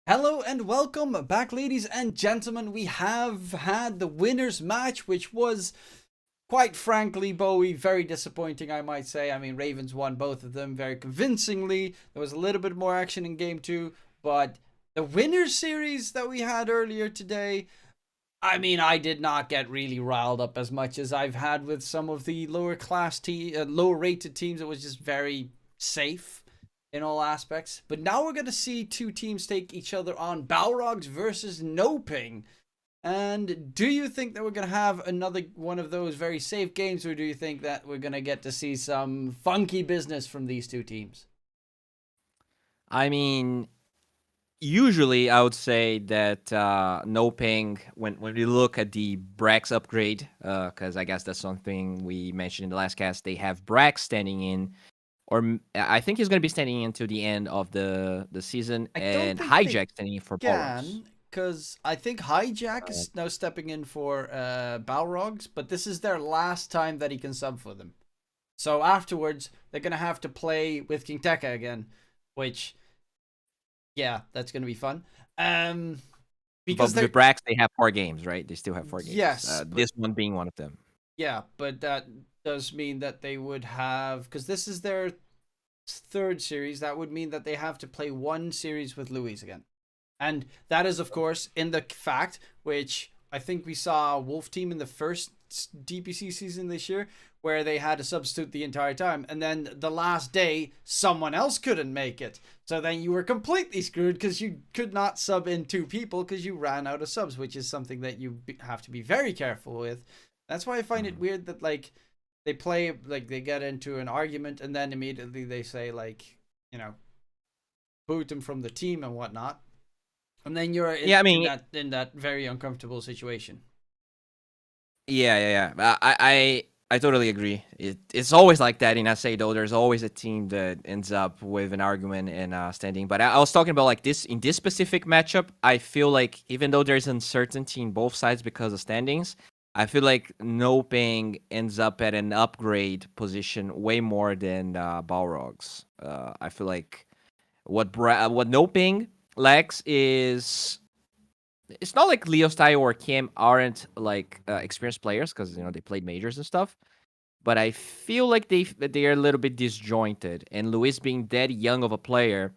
Hello and welcome back, ladies and gentlemen. We have had the winners match, which was, quite frankly, Bowie, very disappointing, I might say. I mean, Ravens won both of them very convincingly. There was a little bit more action in game two, but the winners series that we had earlier today, I mean, I did not get really riled up as much as I've had with some of the lower rated teams. It was just very safe in all aspects. But now we're going to see two teams take each other on. Balrogs versus NoPing. And do you think that we're going to have another one of those very safe games, or do you think that we're going to get to see some funky business from these two teams? I mean, usually I would say that NoPing, when we look at the Brax upgrade, because I guess that's something we mentioned in the last cast, they have Brax standing in, or I think he's going to be standing in until the end of the season, I don't and think they Hijack standing in for Balrogs. can, because I think Hijack is now stepping in for Balrogs, but this is their last time that he can sub for them. So afterwards, they're going to have to play with King Tekka again, which, yeah, that's going to be fun. But Because with they're, Brax, they have 4 games, right? They still have 4 games. yes, but This one being one of them. yeah, but that does mean that they would have, because this is their third series, that would mean that they have to play one series with Louise again. And that is, of course, in the fact, which I think we saw Wolf Team in the first DPC season this year, where they had a substitute the entire time. And then the last day, someone else couldn't make it. So then you were completely screwed because you could not sub in two people because you ran out of subs, which is something that you have to be very careful with. That's why I find it Mhm. weird that, like, they play, like, they get into an argument and then immediately they say, like, you know, boot them from the team and whatnot, and then you're Yeah, I in mean, that very uncomfortable situation. yeah. I totally agree. It's always like that in SA though. There's always a team that ends up with an argument and standing. But I was talking about like this in this specific matchup. I feel like even though there's uncertainty in both sides because of standings, I feel like NoPing ends up at an upgrade position way more than Balrogs. I feel like what NoPing lacks is it's not like Leo Style or Kim aren't like experienced players because they played majors and stuff. But I feel like they are a little bit disjointed, and Luis being that young of a player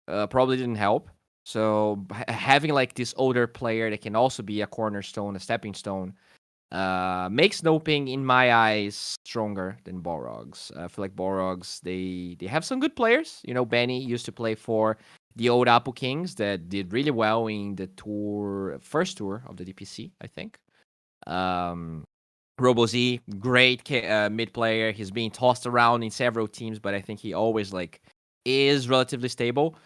probably didn't help. So having like this older player that can also be a cornerstone, a stepping stone, makes NoPing in my eyes stronger than Balrogs. I feel like Balrogs they have some good players. Benny used to play for the old Apple Kings that did really well in the first tour of the DPC, I think. Um, RoboZ, great mid player. He's being tossed around in several teams, but I think he always like is relatively stable.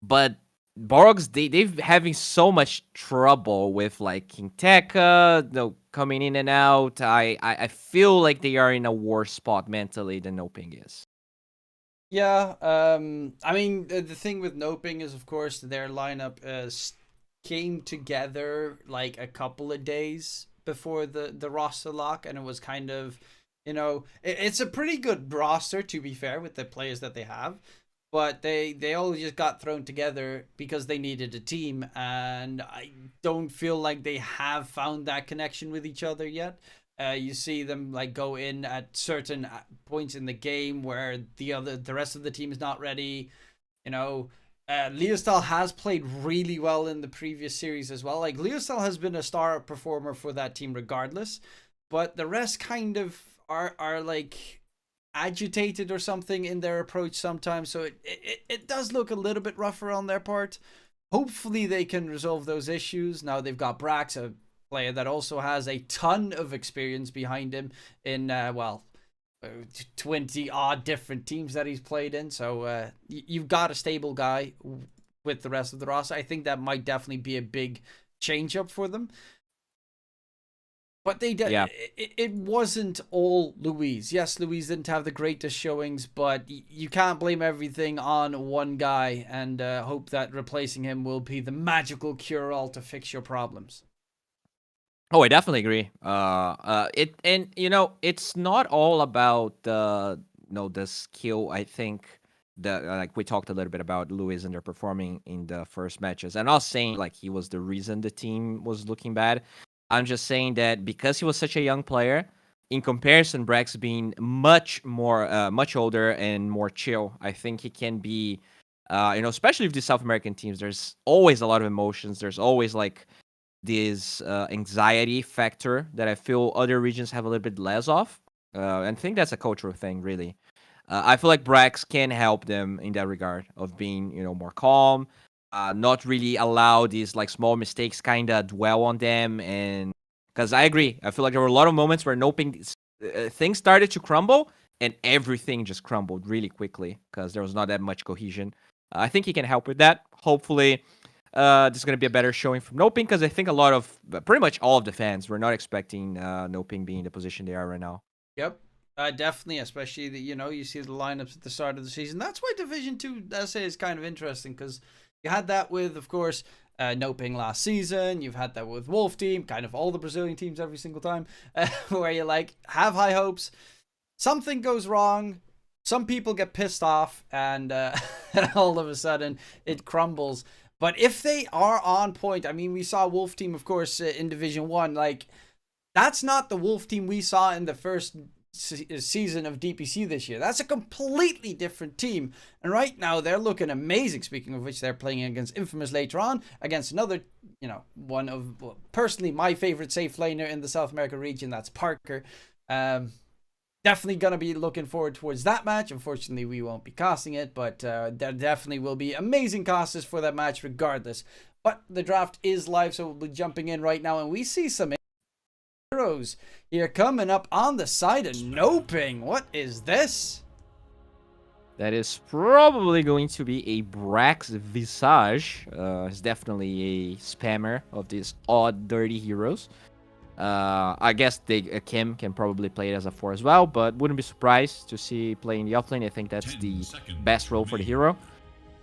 But Borgs, they've having so much trouble with like King Tekka, coming in and out. I feel like they are in a worse spot mentally than NoPing is. Yeah, I mean, the thing with Noping is, of course, their lineup came together like a couple of days before the roster lock, and it was kind of, it's a pretty good roster, to be fair, with the players that they have. But they all just got thrown together because they needed a team, and I don't feel like they have found that connection with each other yet. You see them like go in at certain points in the game where the rest of the team is not ready. You know, Leostal has played really well in the previous series as well. Like, Leostal has been a star performer for that team regardless, but the rest kind of are like agitated or something in their approach sometimes. So it does look a little bit rougher on their part. Hopefully they can resolve those issues. Now they've got Brax, a player that also has a ton of experience behind him in 20 odd different teams that he's played in. So you've got a stable guy with the rest of the roster. I think that might definitely be a big change up for them. But Yeah. it wasn't all Louise. Yes, Louise didn't have the greatest showings, but you can't blame everything on one guy and hope that replacing him will be the magical cure all to fix your problems. Oh, I definitely agree. It's not all about the skill. I think like we talked a little bit about Lewis underperforming in the first matches. I'm not saying like he was the reason the team was looking bad. I'm just saying that because he was such a young player, in comparison, Brax being much older and more chill, I think he can be, especially with the South American teams. There's always a lot of emotions. There's always like this anxiety factor that I feel other regions have a little bit less of. And I think that's a cultural thing, really. I feel like Brax can help them in that regard of being, more calm, not really allow these like small mistakes kind of dwell on them. And because I agree, I feel like there were a lot of moments where NoPing things started to crumble and everything just crumbled really quickly because there was not that much cohesion. I think he can help with that. Hopefully, this is going to be a better showing from NoPing because I think pretty much all of the fans were not expecting NoPing being in the position they are right now. Yep. Definitely, especially you see the lineups at the start of the season. That's why Division 2 SA is kind of interesting because you had that with, of course, NoPing last season. You've had that with Wolf Team, kind of all the Brazilian teams every single time, where you like have high hopes. Something goes wrong. Some people get pissed off, and all of a sudden it crumbles. But if they are on point, I mean, we saw Wolf Team, of course, in Division 1. Like, that's not the Wolf Team we saw in the first season of DPC this year. That's a completely different team, and right now they're looking amazing. Speaking of which, they're playing against Infamous later on, against another, one of personally my favorite safe laner in the South America region. That's Parker. Definitely gonna be looking forward towards that match. Unfortunately, we won't be casting it, but there definitely will be amazing casters for that match regardless. But the draft is live, so we'll be jumping in right now, and we see some heroes here coming up on the side of NoPing. What is this? That is probably going to be a Brax Visage. He's definitely a spammer of these odd, dirty heroes. I guess Kim can probably play it as a 4 as well, but wouldn't be surprised to see playing the offlane. I think that's the best role for the hero.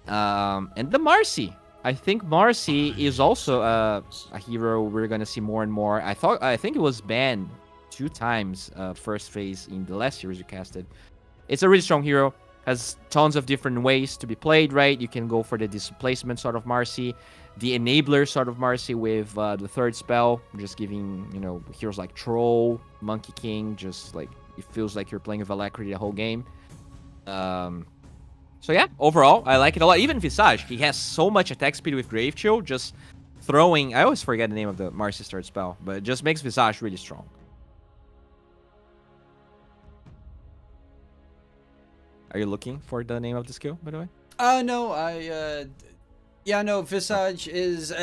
And the Marcy. I think Marcy is also a hero we're gonna see more and more. I think it was banned 2 times first phase in the last series you casted. It's a really strong hero. Has tons of different ways to be played, right? You can go for the displacement sort of Marcy, the enabler sort of Marcy with the third spell, just giving, heroes like Troll, Monkey King, just like it feels like you're playing with Alacrity the whole game. So yeah, overall, I like it a lot. Even Visage, he has so much attack speed with Grave Chill, just throwing... I always forget the name of the Marcy's third spell, but it just makes Visage really strong. Are you looking for the name of the skill, by the way? No, Visage is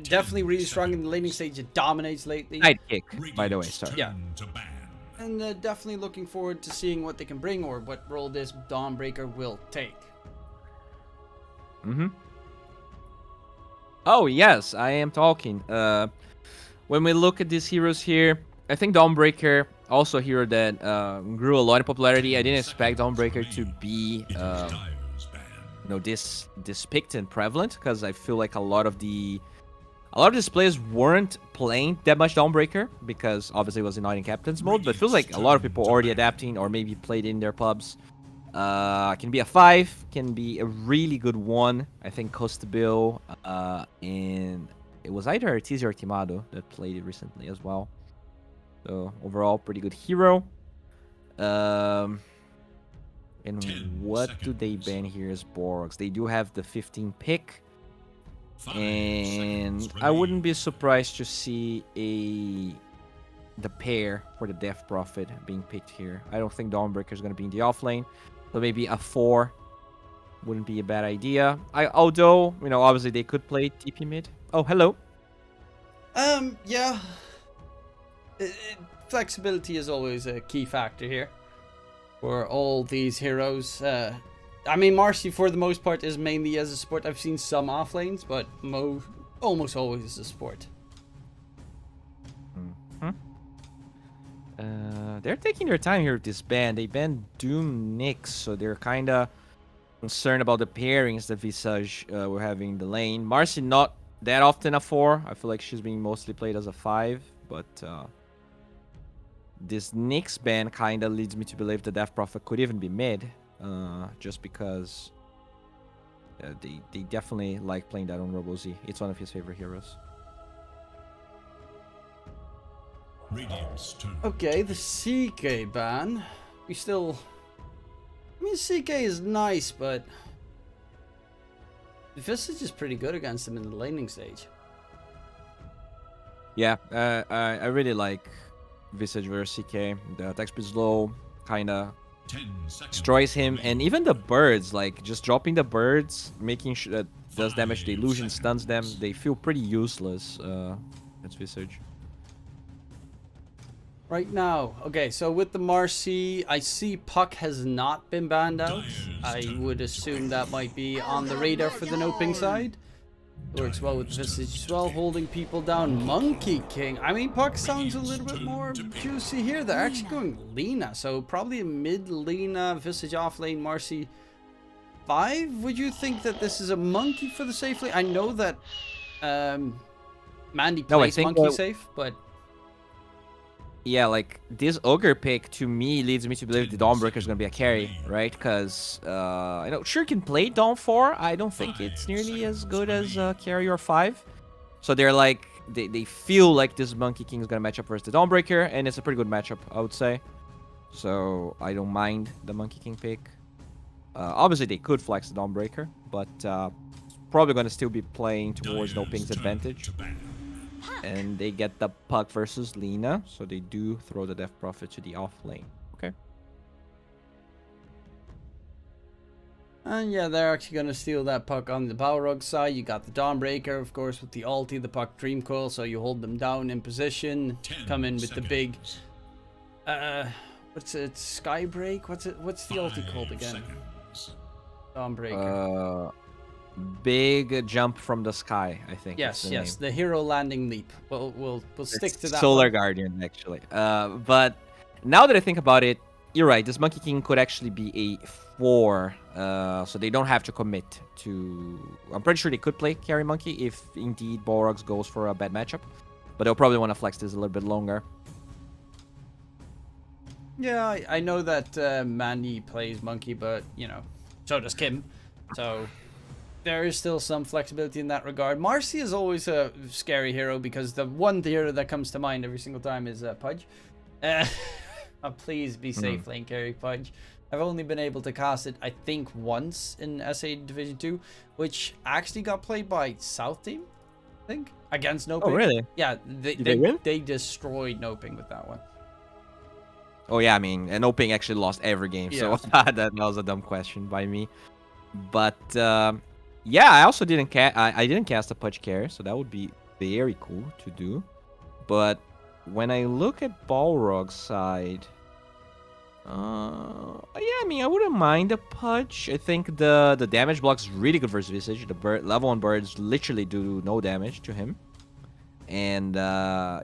definitely really strong in the laning stage. It dominates lately. Sidekick, by the way, sorry. Yeah. And definitely looking forward to seeing what they can bring or what role this Dawnbreaker will take. Oh, yes, I am talking. When we look at these heroes here, I think Dawnbreaker, also a hero that grew a lot in popularity. I didn't expect Dawnbreaker to be, this picked and prevalent, because I feel like a lot of these players weren't playing that much Dawnbreaker, because obviously it was not in Captain's mode, but it feels like a lot of people already adapting or maybe played in their pubs. Can be a 5, can be a really good 1. I think Costabil, and it was either Arteezy or Timado that played it recently as well. So overall, pretty good hero. And what do they ban here as Balrogs? They do have the 15 pick. And I wouldn't be surprised to see the pair for the Death Prophet being picked here. I don't think Dawnbreaker is going to be in the offlane. So maybe a 4 wouldn't be a bad idea. Although, obviously they could play TP mid. Oh, hello. Yeah. Flexibility is always a key factor here for all these heroes. I mean, Marcy, for the most part, is mainly as a support. I've seen some offlanes, but almost always as a support. They're taking their time here with this ban. They banned Doom Nyx, so they're kind of concerned about the pairings that Visage were having in the lane. Marcy not that often a 4. I feel like she's being mostly played as a 5, but this Nyx ban kind of leads me to believe the Death Prophet could even be mid, just because They definitely like playing that on RoboZ. It's one of his favorite heroes. Okay, the CK ban. We still... I mean, CK is nice, but... Visage is pretty good against him in the laning stage. Yeah, I really like Visage versus CK. The attack speed is low, kinda destroys him, and even the birds, like just dropping the birds, making sure that does damage to the illusion, stuns them. They feel pretty useless against Visage. Right now, okay, so with the Marcy, I see Puck has not been banned out. I would assume that might be on the radar for the NoPing side. Works well with the Visage as well, holding people down. Monkey King. I mean, Puck sounds a little bit more juicy here. They're actually going Lina, so probably a mid Lina, Visage off lane, Marcy 5. Would you think that this is a Monkey for the safe lane? I know that Mandy plays Monkey safe, but... Yeah, like, this Ogre pick, to me, leads me to believe the Dawnbreaker is going to be a carry, right? Because, I know, sure can play Dawn 4. I don't think it's nearly as good as carry or 5. So they're like, they feel like this Monkey King is going to match up versus the Dawnbreaker, and it's a pretty good matchup, I would say. So I don't mind the Monkey King pick. Obviously, they could flex the Dawnbreaker, but probably going to still be playing towards NoPing's advantage. And they get the Puck versus Lina, so they do throw the Death Prophet to the off lane. Okay. And yeah, they're actually going to steal that Puck on the Balrog side. You got the Dawnbreaker, of course, with the ulti, the Puck Dream Coil, so you hold them down in position. Come in with the big... what's it? Skybreak? What's the ulti called again? Dawnbreaker. Big jump from the sky, I think. Yes, yes, the hero landing leap. We'll stick to that. Solar one. Guardian, actually. But now that I think about it, you're right. This Monkey King could actually be a 4, so they don't have to commit to. I'm pretty sure they could play carry Monkey if indeed Balrogs goes for a bad matchup, but they'll probably want to flex this a little bit longer. Yeah, I know that Mandy plays Monkey, but you know, so does Kim. So. There is still some flexibility in that regard. Marcy is always a scary hero because the one hero that comes to mind every single time is Pudge. Please be safe lane carry Pudge. I've only been able to cast it, I think, once in SA Division 2, which actually got played by South Team, I think, against NoPing. Oh, really? Yeah, they destroyed NoPing with that one. Oh, yeah, I mean, and NoPing actually lost every game, so that was a dumb question by me. But... yeah, I also didn't I didn't cast a Pudge carry, so that would be very cool to do. But when I look at Balrog's side, yeah, I mean, I wouldn't mind a Pudge. I think the damage block is really good versus Visage. The level 1 birds literally do no damage to him, and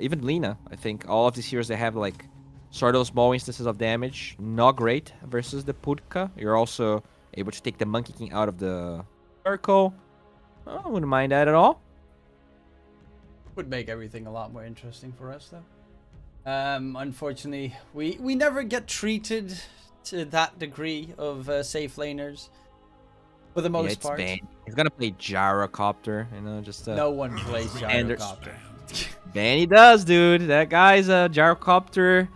even Lina. I think all of these heroes, they have like sort of small instances of damage. Not great versus the Putka. You're also able to take the Monkey King out of the circle. I wouldn't mind that at all. Would make everything a lot more interesting for us, though. Unfortunately, we never get treated to that degree of safe laners. For the most part. He's gonna play Gyrocopter, you know, just no one plays Gyrocopter. Benny does, dude. That guy's a Gyrocopter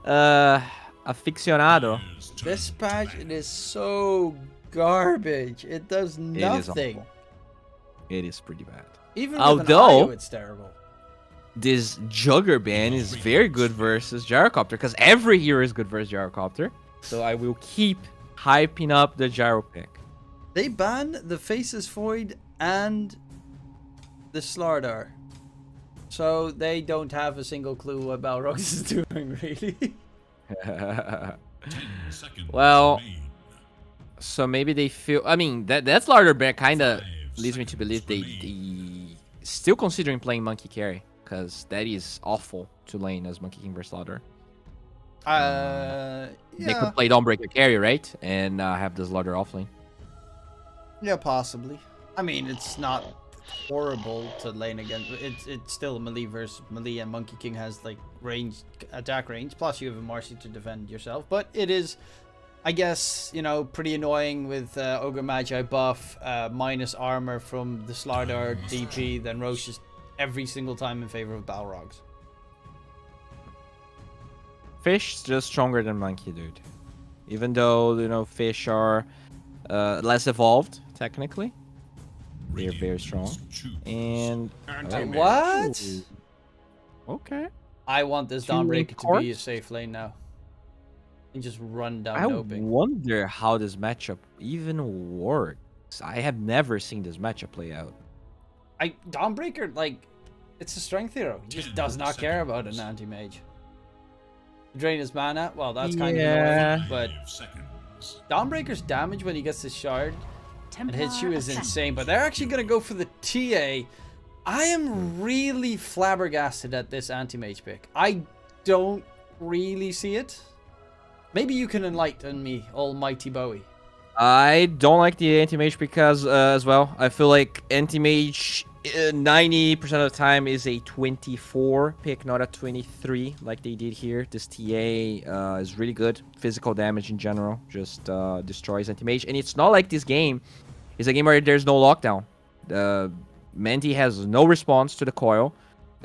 aficionado. This patch, it is so garbage. It does nothing. It is pretty bad. Even with an IO, it's terrible. This Jugger ban is very good versus Gyrocopter, because every hero is good versus Gyrocopter. So I will keep hyping up the Gyro pick. They ban the Faceless Void and the Slardar. So they don't have a single clue what Balrogs is doing, really. Well, so maybe they feel... I mean, that Slardar ban kind of leads me to believe they still considering playing Monkey Carry, because that is awful to lane as Monkey King versus Slardar. Yeah. They could play Dawnbreaker Carry, right? And have the Slardar offlane. Yeah, possibly. I mean, it's not horrible to lane against. It's still melee versus melee, and Monkey King has like range, attack range. Plus, you have a Marcy to defend yourself. But it is I guess, you know, pretty annoying with Ogre Magi buff, minus armor from the Slardar DP, then Roche every single time in favor of Balrogs. Fish just stronger than monkey, dude. Even though, you know, fish are less evolved, technically. They're very strong. And... what? Okay. I want this Dawnbreaker to be a safe lane now. And just run down NoPing. I wonder how this matchup even works. I have never seen this matchup play out. Dawnbreaker, like, it's a strength hero. He just does not care about an anti-mage. Drain his mana, well, that's kind of annoying, but Dawnbreaker's damage when he gets his shard and hits you is insane, but they're actually going to go for the TA. I am really flabbergasted at this anti-mage pick. I don't really see it. Maybe you can enlighten me, almighty Bowie. I don't like the anti-mage because as well. I feel like anti-mage 90% of the time is a 24 pick, not a 23 like they did here. This TA is really good. Physical damage in general just destroys anti-mage. And it's not like this game is a game where there's no lockdown. Menti has no response to the coil.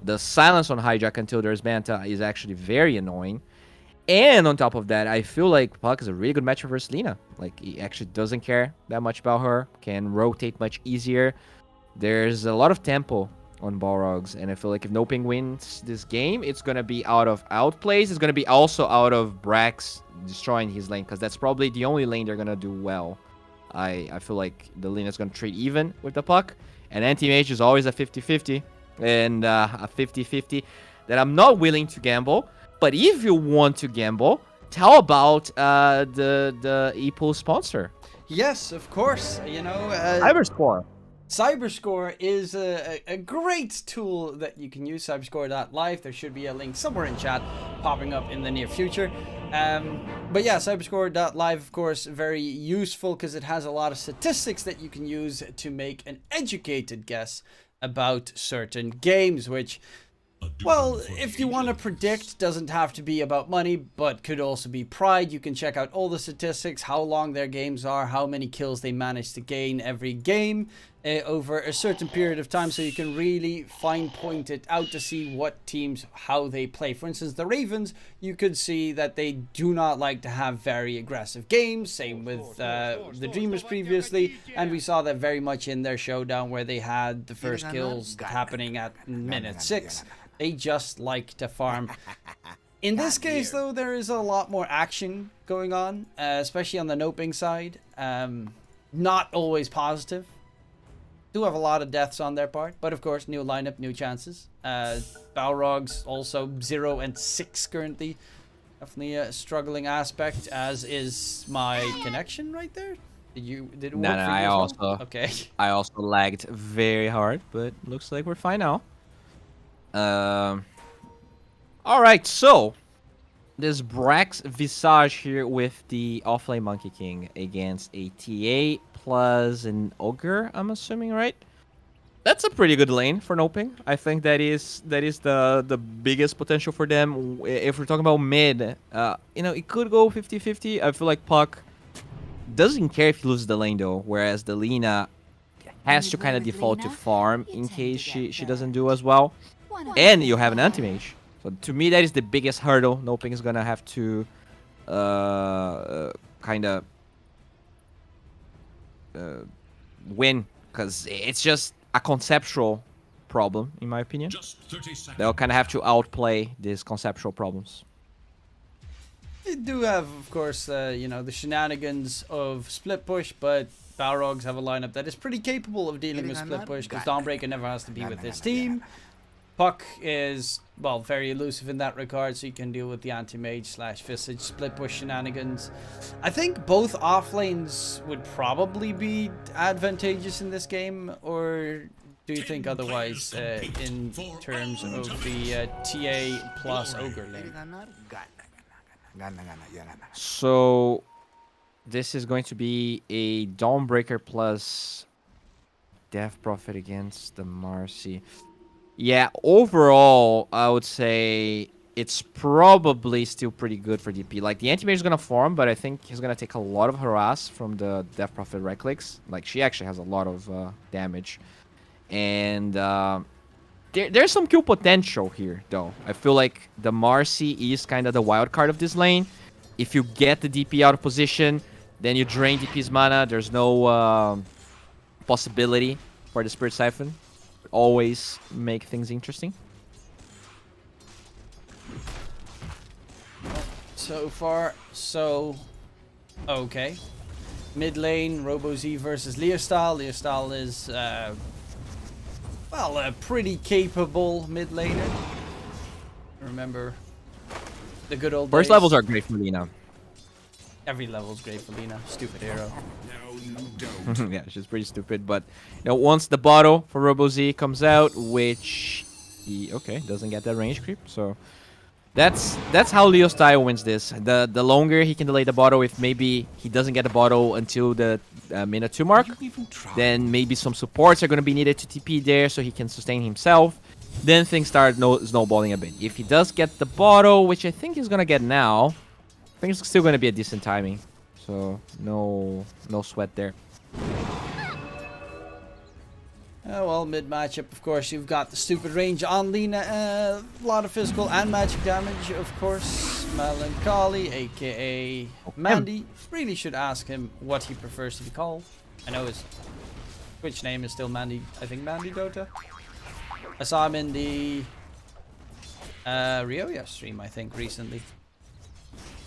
The silence on hijack until there's Manta is actually very annoying. And on top of that, I feel like Puck is a really good matchup versus Lina. Like, he actually doesn't care that much about her. Can rotate much easier. There's a lot of tempo on Balrogs. And I feel like if NoPing wins this game, it's going to be out of outplays. It's going to be also out of Brax destroying his lane. Because that's probably the only lane they're going to do well. I feel like the Lina's going to trade even with the Puck. And anti-mage is always a 50-50. And a 50-50 that I'm not willing to gamble. But if you want to gamble, how about the Epulze sponsor? Yes, of course. You know, Cyberscore. Cyberscore is a great tool that you can use. Cyberscore.live. There should be a link somewhere in chat popping up in the near future. But yeah, Cyberscore.live, of course, very useful because it has a lot of statistics that you can use to make an educated guess about certain games, which... well, if you want to predict, doesn't have to be about money, but could also be pride. You can check out all the statistics, how long their games are, how many kills they manage to gain every game over a certain period of time, so you can really fine-point it out to see what teams, how they play. For instance, the Ravens, you could see that they do not like to have very aggressive games, same with the Dreamers previously, and we saw that very much in their showdown where they had the first kills happening at minute 6. They just like to farm. In this case, though, there is a lot more action going on, especially on the NoPing side. Not always positive. Do have a lot of deaths on their part, but of course, new lineup, new chances. Balrogs also 0 and 6 currently. Definitely a struggling aspect, as is my connection right there. Did it work for you? Okay. I also lagged very hard, but looks like we're fine now. Alright, so this Brax Visage here with the offlane Monkey King against a TA plus an Ogre, I'm assuming, right? That's a pretty good lane for NoPing. I think that is the biggest potential for them. If we're talking about mid, you know, it could go 50-50. I feel like Puck doesn't care if he loses the lane though, whereas the Lina has to kind of default to farm in case she doesn't do as well. And you have an anti-mage. So to me, that is the biggest hurdle NoPing is going to have to kind of win. Because it's just a conceptual problem, in my opinion. They'll kind of have to outplay these conceptual problems. They do have, of course, you know, the shenanigans of split push, but Balrogs have a lineup that is pretty capable of dealing with split push because Dawnbreaker never has to be with his team. Puck is, well, very elusive in that regard, so you can deal with the anti-mage / Visage split push shenanigans. I think both offlanes would probably be advantageous in this game, or do you think otherwise in terms of the TA plus Ogre lane? So this is going to be a Dawnbreaker plus Death Prophet against the Marcy. Yeah, overall, I would say it's probably still pretty good for DP. Like, the anti-mage is going to farm, but I think he's going to take a lot of harass from the Death Prophet right clicks. Like, she actually has a lot of damage. And there's some kill potential here, though. I feel like the Marcy is kind of the wild card of this lane. If you get the DP out of position, then you drain DP's mana. There's no possibility for the Spirit Siphon. Always make things interesting. So far, so okay. Mid lane, RoboZ versus Leostyle. Leostyle is, well, a pretty capable mid laner. Remember the good old First days. levels are great for Lina. Every level's great for Lina. Stupid hero. No, you don't. Yeah, she's pretty stupid. But once the bottle for RoboZ comes out, which he doesn't get that range creep, so. That's how Leostyle wins this. The longer he can delay the bottle, if maybe he doesn't get the bottle until the minute 2 mark, then maybe some supports are going to be needed to TP there so he can sustain himself. Then things start snowballing a bit. If he does get the bottle, which I think he's going to get now, I think it's still going to be a decent timing. So no sweat there. Well, mid matchup, of course, you've got the stupid range on Lina. A lot of physical and magic damage, of course. Melancholy, aka Mandy. Really should ask him what he prefers to be called. I know his Twitch name is still Mandy. I think Mandy Dota. I saw him in the Ryoya stream, I think, recently.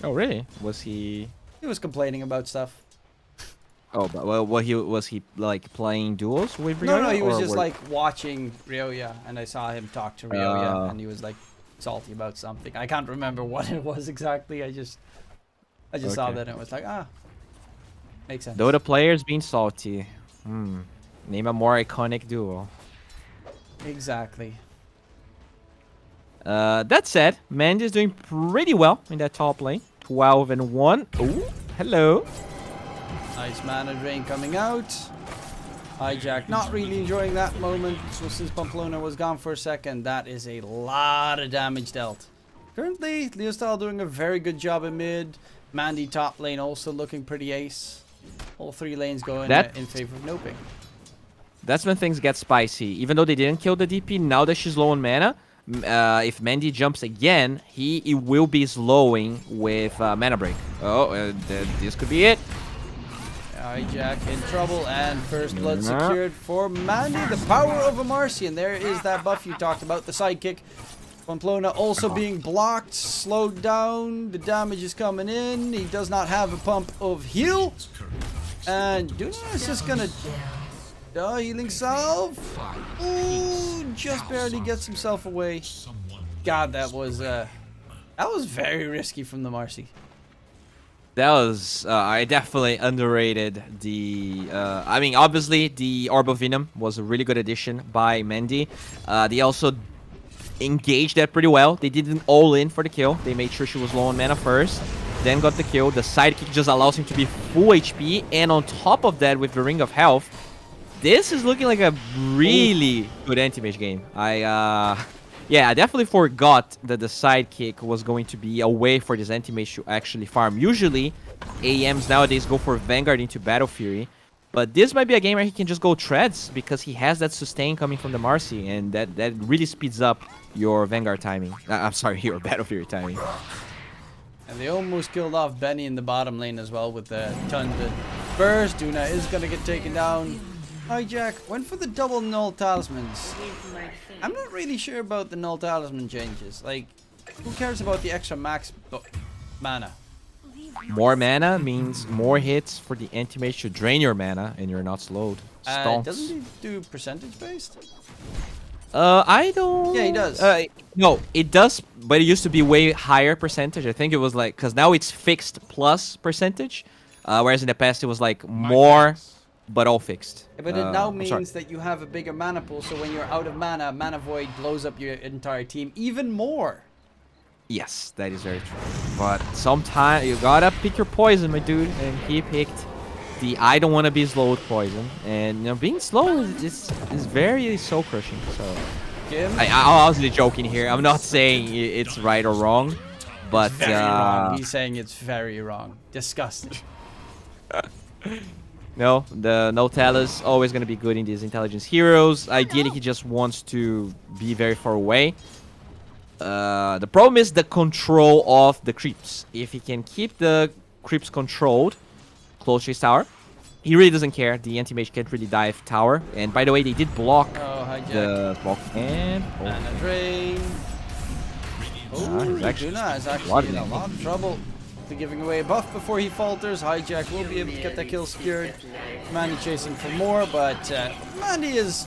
Oh, really? Was he? He was complaining about stuff. Oh, but was he like playing duels with Ryoya? No, he was just like watching Ryoya, and I saw him talk to Ryoya, and he was like salty about something. I can't remember what it was exactly. I just saw that and it was like, makes sense. Dota players being salty. Name a more iconic duo. Exactly. That said, Mandy is doing pretty well in that top lane. 12 and 1. Ooh, hello. Nice mana drain coming out. Hijack not really enjoying that moment. So since Pamplona was gone for a second, that is a lot of damage dealt. Currently, Leostyle doing a very good job in mid. Mandy top lane also looking pretty ace. All 3 lanes going in favor of NoPing. That's when things get spicy. Even though they didn't kill the DP, now that she's low on mana, if Mandy jumps again, he will be slowing with mana break. This could be it. Hijack in trouble, and first blood secured for Mandy. The power of a Marcy, and there is that buff you talked about, the sidekick. Pamplona also being blocked, slowed down. The damage is coming in. He does not have a pump of heal. And Duna is just gonna healing salve. Ooh, just barely gets himself away. God, that was very risky from the Marcy. That was, I definitely underrated the, I mean, obviously the Orb of Venom was a really good addition by Mandy. They also engaged that pretty well. They didn't all in for the kill. They made sure she was low on mana first, then got the kill. The sidekick just allows him to be full HP, and on top of that with the Ring of Health, this is looking like a really good anti-mage game. Yeah, I definitely forgot that the sidekick was going to be a way for this anti-mage to actually farm. Usually, AMs nowadays go for Vanguard into Battle Fury, but this might be a game where he can just go Treads because he has that sustain coming from the Marcy, and that really speeds up your Vanguard timing. I'm sorry, your Battle Fury timing. And they almost killed off Benny in the bottom lane as well with the Tunded burst. Duna is going to get taken down. Hijack went for the double null talismans. I'm not really sure about the null talisman changes. Like, who cares about the extra max mana? More mana means more hits for the anti-mage to drain your mana, and you're not slowed. Doesn't he do percentage based? I don't... Yeah, he does. No, it does, but it used to be way higher percentage. I think it was like... Because now it's fixed plus percentage, whereas in the past it was like more... but all fixed. Yeah, but it now means that you have a bigger mana pool, so when you're out of mana, Mana Void blows up your entire team even more. Yes, that is very true. But sometimes you gotta pick your poison, my dude, and he picked the I don't want to be slowed poison. And being slow is very soul crushing. So Kim. I was joking here. I'm not saying it's right or wrong, but Very wrong. He's saying it's very wrong. Disgusting. No, the no Talus always gonna be good in these intelligence heroes. Ideally, he just wants to be very far away. The problem is the control of the creeps. If he can keep the creeps controlled close to his tower, he really doesn't care. The anti-mage can't really dive tower. And by the way, they did block the block and a drain. Luna is actually in a lot of trouble. They're giving away a buff before he falters. Hijack will be able to get that kill secured. Mandy chasing for more, but Mandy is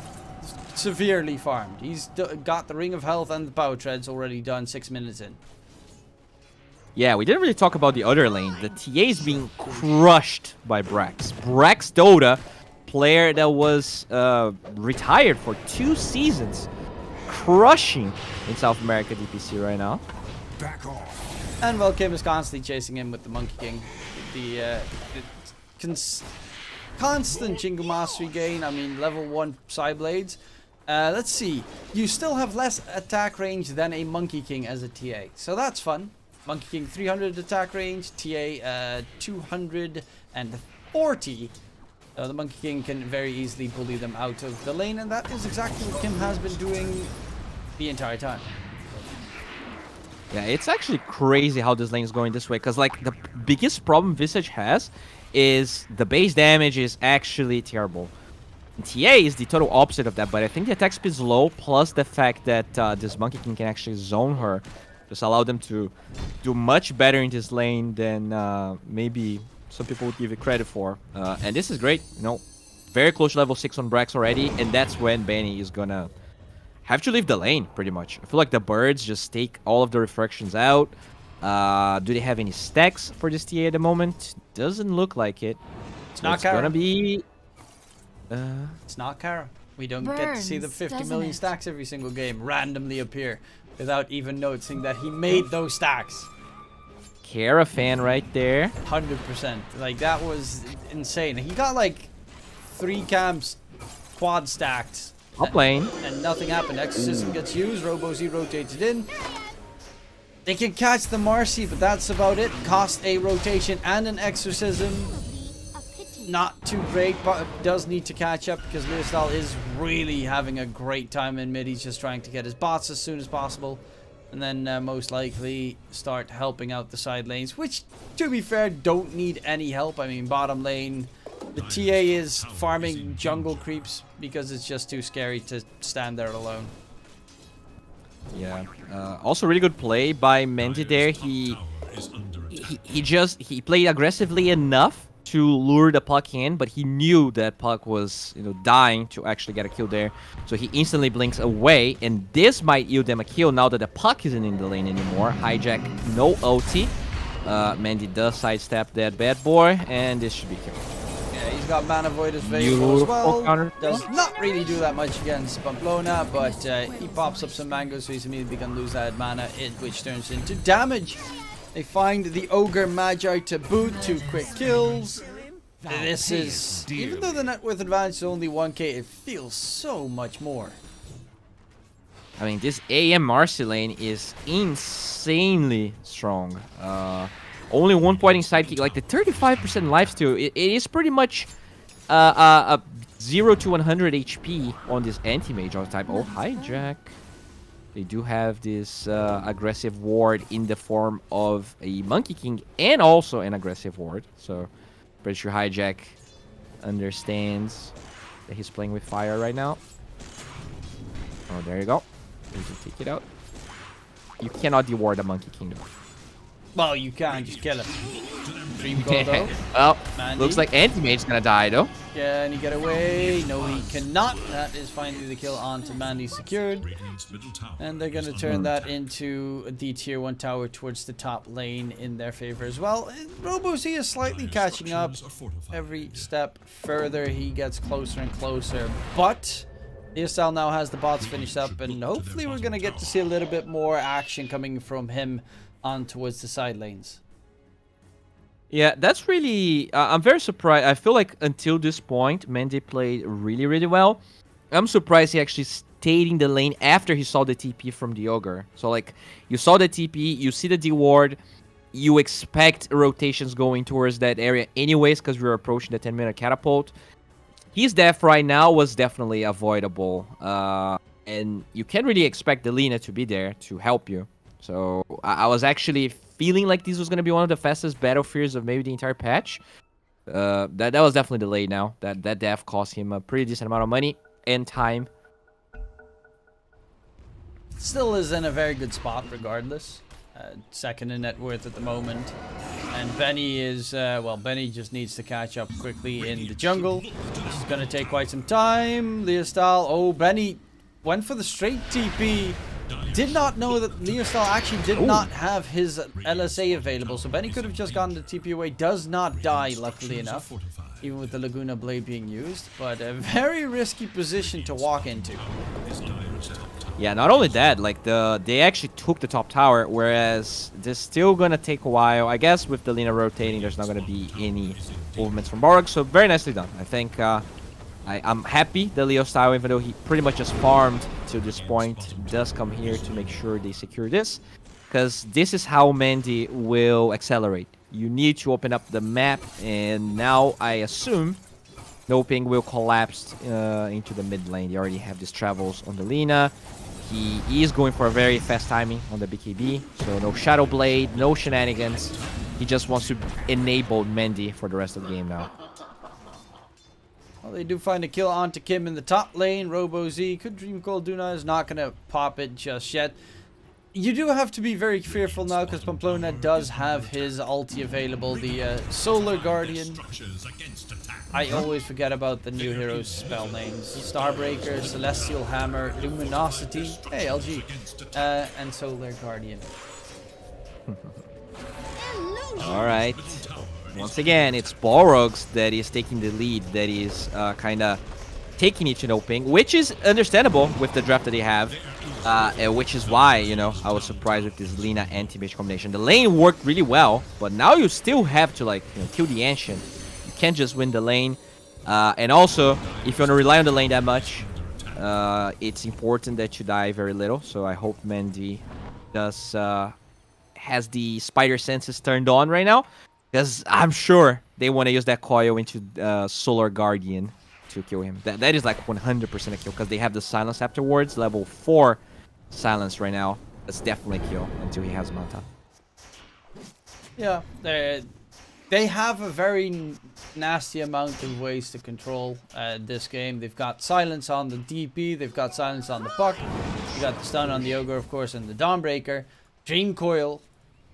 severely farmed. He's got the Ring of Health and the Power Treads already done 6 minutes in. Yeah, we didn't really talk about the other lane. The TA is being crushed by Brax. Brax Dota, player that was retired for 2 seasons, crushing in South America DPC right now. Back off. And well, Kim is constantly chasing him with the Monkey King. The constant Jingu Mastery gain. I mean, level 1 Psyblades. Let's see. You still have less attack range than a Monkey King as a TA. So that's fun. Monkey King 300 attack range. TA 240. The Monkey King can very easily bully them out of the lane. And that is exactly what Kim has been doing the entire time. Yeah, it's actually crazy how this lane is going this way, because like the biggest problem Visage has is the base damage is actually terrible. And TA is the total opposite of that, but I think the attack speed is low, plus the fact that this Monkey King can actually zone her, just allow them to do much better in this lane than maybe some people would give it credit for. And this is great, you know, very close to level 6 on Brax already, and that's when Benny is gonna have to leave the lane, pretty much. I feel like the birds just take all of the refractions out. Do they have any stacks for this TA at the moment? Doesn't look like it. It's not gonna be... It's not Kara. We don't get to see the 50 million stacks every single game randomly appear without even noticing that he made those stacks. Kara fan right there. 100%. Like, that was insane. He got like 3 camps quad stacked. Top lane. And nothing happened. Exorcism gets used. Robo-Z rotated in. They can catch the Marcy, but that's about it. Cost a rotation and an Exorcism. Not too great, but does need to catch up because Leostal is really having a great time in mid. He's just trying to get his bots as soon as possible. And then most likely start helping out the side lanes, which, to be fair, don't need any help. I mean, bottom lane, the TA is farming jungle creeps because it's just too scary to stand there alone. Yeah. Also, really good play by Mendy there. He played aggressively enough to lure the puck in, but he knew that puck was, you know, dying to actually get a kill there. So he instantly blinks away, and this might yield them a kill now that the puck isn't in the lane anymore. Hijack, no ulti. Mendy does sidestep that bad boy, and this should be killed. Yeah, he's got Mana Void as favorable as well. Does not really do that much against Pamplona, but he pops up some mangoes, so he's immediately going to lose that mana, which turns into damage. They find the Ogre Magi to boot, 2 quick kills. This is, even though the net worth advantage is only 1k, it feels so much more. I mean, this AM Marcy lane is insanely strong. Only 1 point in sidekick, like the 35% lifesteal, it is pretty much a 0 to 100 HP on this anti-mage all the time. Oh, Hijack. They do have this aggressive ward in the form of a Monkey King and also an aggressive ward. So, pretty sure Hijack understands that he's playing with fire right now. Oh, there you go. You can take it out. You cannot deward a Monkey King though. Well, you can, just kill him. Dream goal though. Well, Mandy. looks like Anti-Mage's gonna die though. Can he get away? No, he cannot. That is finally the kill onto Mandy secured. And they're gonna turn that into the tier 1 tower towards the top lane in their favor as well. Robo-Z is slightly catching up. Every step further, he gets closer and closer. But Leostal now has the bots finished up, and hopefully we're gonna get to see a little bit more action coming from him on towards the side lanes. Yeah, that's really... I'm very surprised. I feel like until this point, Mendy played really, really well. I'm surprised he actually rotating the lane after he saw the TP from the Ogre. So, like, you saw the TP, you see the D ward, you expect rotations going towards that area anyways because we were approaching the 10-minute catapult. His death right now was definitely avoidable. And you can't really expect the Lina to be there to help you. So I was actually feeling like this was going to be one of the fastest battlefields of maybe the entire patch. That was definitely delayed now. That death cost him a pretty decent amount of money and time. Still is in a very good spot regardless. Second in net worth at the moment. And Benny is, well, Benny just needs to catch up quickly in the jungle. This is going to take quite some time. Leostal, oh, Benny went for the straight TP. Did not know that Leostal actually did not have his LSA available. So Benny could have just gotten the TP away. Does not die, luckily enough. Even with the Laguna Blade being used. But a very risky position to walk into. Yeah, not only that, like they actually took the top tower, whereas this still gonna take a while. I guess with the Lina rotating, there's not gonna be any movements from Balrogs, so very nicely done. I think I'm happy that Leo style, even though he pretty much just farmed to this point, does come here to make sure they secure this, because this is how Mandy will accelerate. You need to open up the map, and now I assume NoPing will collapse into the mid lane. They already have these travels on the Lina. He is going for a very fast timing on the BKB, so no Shadow Blade, no shenanigans. He just wants to enable Mandy for the rest of the game now. Well, they do find a kill onto Kim in the top lane. Robo-Z could Dream Coil Duna is not going to pop it just yet. You do have to be very fearful now because Pamplona does have his ulti available, the Solar Guardian. I always forget about the new heroes' spell names. Starbreaker, Celestial Hammer, Luminosity, hey LG, and Solar Guardian. Alright. Once again, it's Balrogs that is taking the lead, that is kind of taking it to NoPing, which is understandable with the draft that they have. Which is why, you know, I was surprised with this Lina anti-mage combination. The lane worked really well, but now you still have to, like, you know, kill the Ancient. You can't just win the lane. And also, if you want to rely on the lane that much, it's important that you die very little. So I hope Mandy does has the spider senses turned on right now, because I'm sure they want to use that coil into Solar Guardian to kill him. That is like 100% a kill, because they have the silence afterwards. Level 4 silence right now. That's definitely a kill until he has Manta. Yeah, they have a very nasty amount of ways to control this game. They've got silence on the DP, they've got silence on the Puck, you got the stun on the Ogre, of course, and the Dawnbreaker. Dream Coil.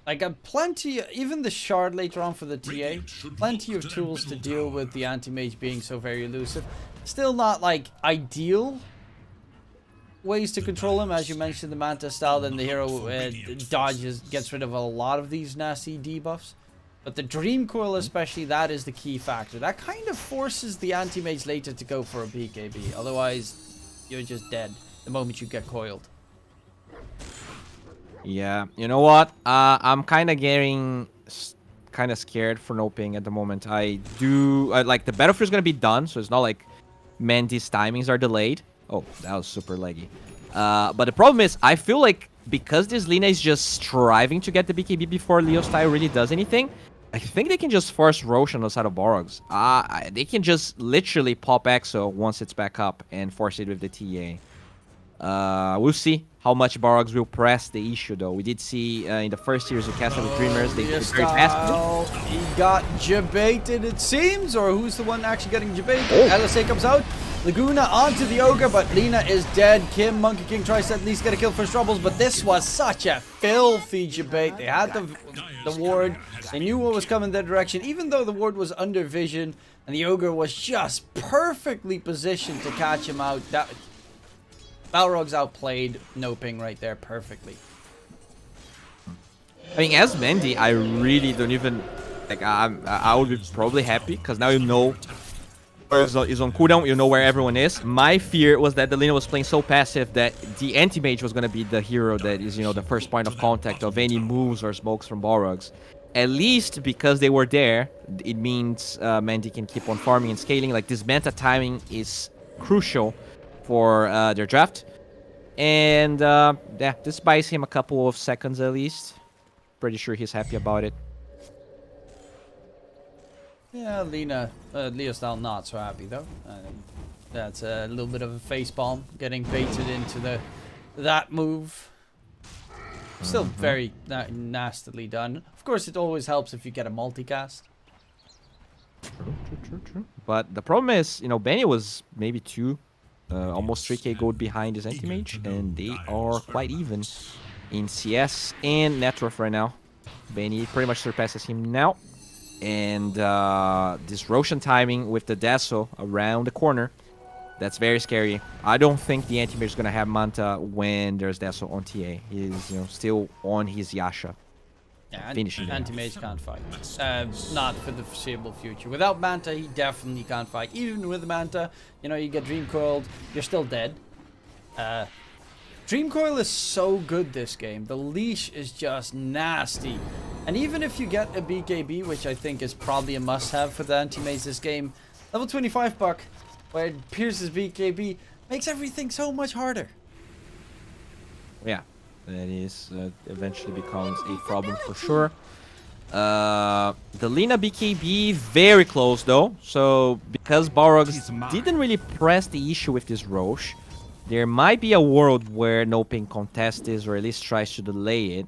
Like, plenty, even the shard later on for the TA, plenty of tools to deal with the anti-mage being so very elusive. Still not, like, ideal ways to control him. As you mentioned, the Manta style, then the hero dodges, gets rid of a lot of these nasty debuffs. But the Dream Coil especially, that is the key factor. That kind of forces the anti-mage later to go for a BKB. Otherwise, you're just dead the moment you get coiled. Yeah, you know what? I'm kind of getting kind of scared for NoPing at the moment. I like the battlefield is gonna be done, so it's not like Mandy's timings are delayed. Oh, that was super laggy. But the problem is, I feel like because this Lina is just striving to get the BKB before Leo style really does anything, I think they can just force Roche on the side of Balrogs. They can just literally pop Exo once it's back up and force it with the TA. We'll see how much Balrogs will press the issue, though. We did see in the first series of Castle with Dreamers, they did very fast. He got jebaited, it seems, or who's the one actually getting jebaited? Oh. LSA comes out. Laguna onto the Ogre, but Lina is dead. Kim, Monkey King tries to at least get a kill for Troubles, but this was such a filthy jebait. They had the ward. They knew what was coming their direction, even though the ward was under vision, and the Ogre was just perfectly positioned to catch him out. Balrogs outplayed NoPing right there perfectly. I mean, as Mandy, I really don't even... Like, I would be probably happy, because now you know where is on cooldown, you know where everyone is. My fear was that the Lina was playing so passive that the anti-mage was going to be the hero that is, you know, the first point of contact of any moves or smokes from Balrogs. At least because they were there, it means Mandy can keep on farming and scaling. Like, this Manta timing is crucial for their draft. And yeah, this buys him a couple of seconds at least. Pretty sure he's happy about it. Yeah, Leostyle not so happy though. That's a little bit of a facepalm, getting baited into that move. Still very nastily done. Of course, it always helps if you get a multicast. True. But the problem is, you know, Benny was maybe almost 3k gold behind his anti-mage, and they are quite even in CS and net worth right now. Benny pretty much surpasses him now. And this Roshan timing with the Dazzle around the corner, that's very scary. I don't think the anti-mage is going to have Manta when there's Dazzle on TA. He's, you know, still on his Yasha. Yeah, finishing anti-mage can't fight. Not for the foreseeable future. Without Manta, he definitely can't fight. Even with Manta, you know, you get Dream Coiled, you're still dead. Dream Coil is so good this game. The leash is just nasty. And even if you get a BKB, which I think is probably a must-have for the anti-mage this game, level 25 buck, where it pierces BKB, makes everything so much harder. Yeah, that is eventually becomes a problem for sure. The Lina BKB very close though. So because Balrogs didn't really press the issue with this Roche, there might be a world where NoPing contests this or at least tries to delay it.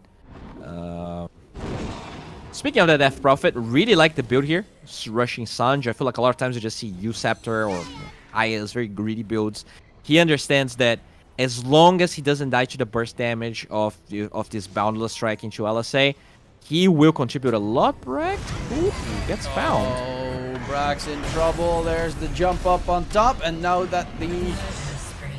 Speaking of the Death Prophet, really like the build here. Rushing Sanj. I feel like a lot of times you just see Uceptor or Aya's very greedy builds. He understands that as long as he doesn't die to the burst damage of this Boundless Strike into LSA, he will contribute a lot. Brack gets found. Oh, Brack's in trouble. There's the jump up on top, and now that the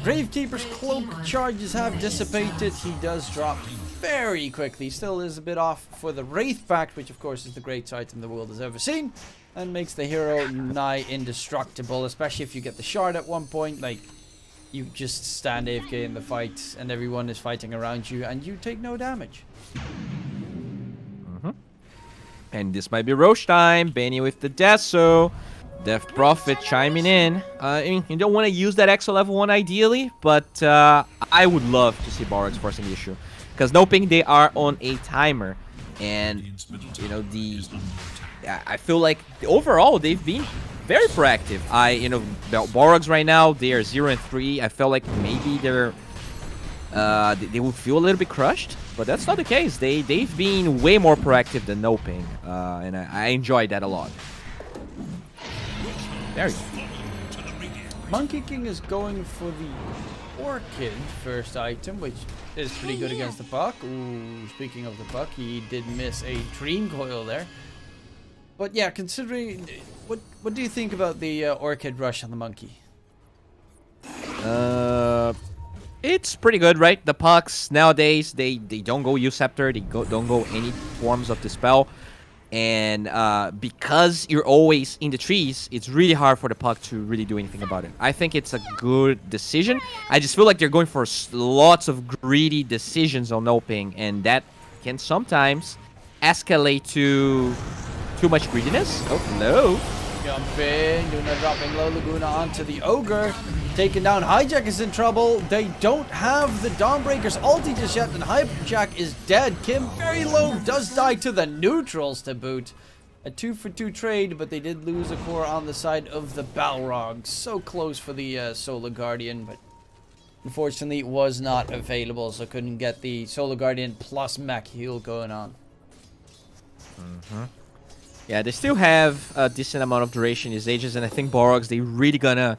Gravekeeper's cloak charges have dissipated, he does drop very quickly. Still is a bit off for the Wraith Pact, which of course is the greatest item the world has ever seen, and makes the hero nigh indestructible, especially if you get the shard at one point. Like, you just stand AFK in the fight and everyone is fighting around you and you take no damage. And this might be Roche time. Benny with the Deso. Death Prophet chiming in. I mean, you don't want to use that exo level 1 ideally, but I would love to see Balrogs forcing the issue. Because NoPing, they are on a timer. And, you know, I feel like overall they've been very proactive. Balrogs right now, they are 0-3. I felt like maybe they would feel a little bit crushed, but that's not the case. They've been way more proactive than NoPing, and I enjoyed that a lot. There you go. Monkey King is going for the Orchid first item, which is pretty good against the Puck. Ooh, speaking of the Puck, he did miss a Dream Coil there. But yeah, considering... What do you think about the Orchid rush on the Monkey? It's pretty good, right? The Pucks nowadays, they don't go Uceptor, they don't go any forms of Dispel. And because you're always in the trees, it's really hard for the Puck to really do anything about it. I think it's a good decision. I just feel like they're going for lots of greedy decisions on NoPing, and that can sometimes escalate to too much greediness. Oh, no. Jumping, Luna dropping low, Laguna onto the Ogre. Taken down, Hijack is in trouble. They don't have the Dawnbreaker's ulti just yet, and Hijack is dead. Kim very low, does die to the neutrals to boot. A 2-for-2 trade, but they did lose a core on the side of the Balrogs. So close for the Solar Guardian, but unfortunately it was not available, so couldn't get the Solar Guardian plus mech heal going on. Yeah, they still have a decent amount of duration in these ages, and I think Balrogs, they really gonna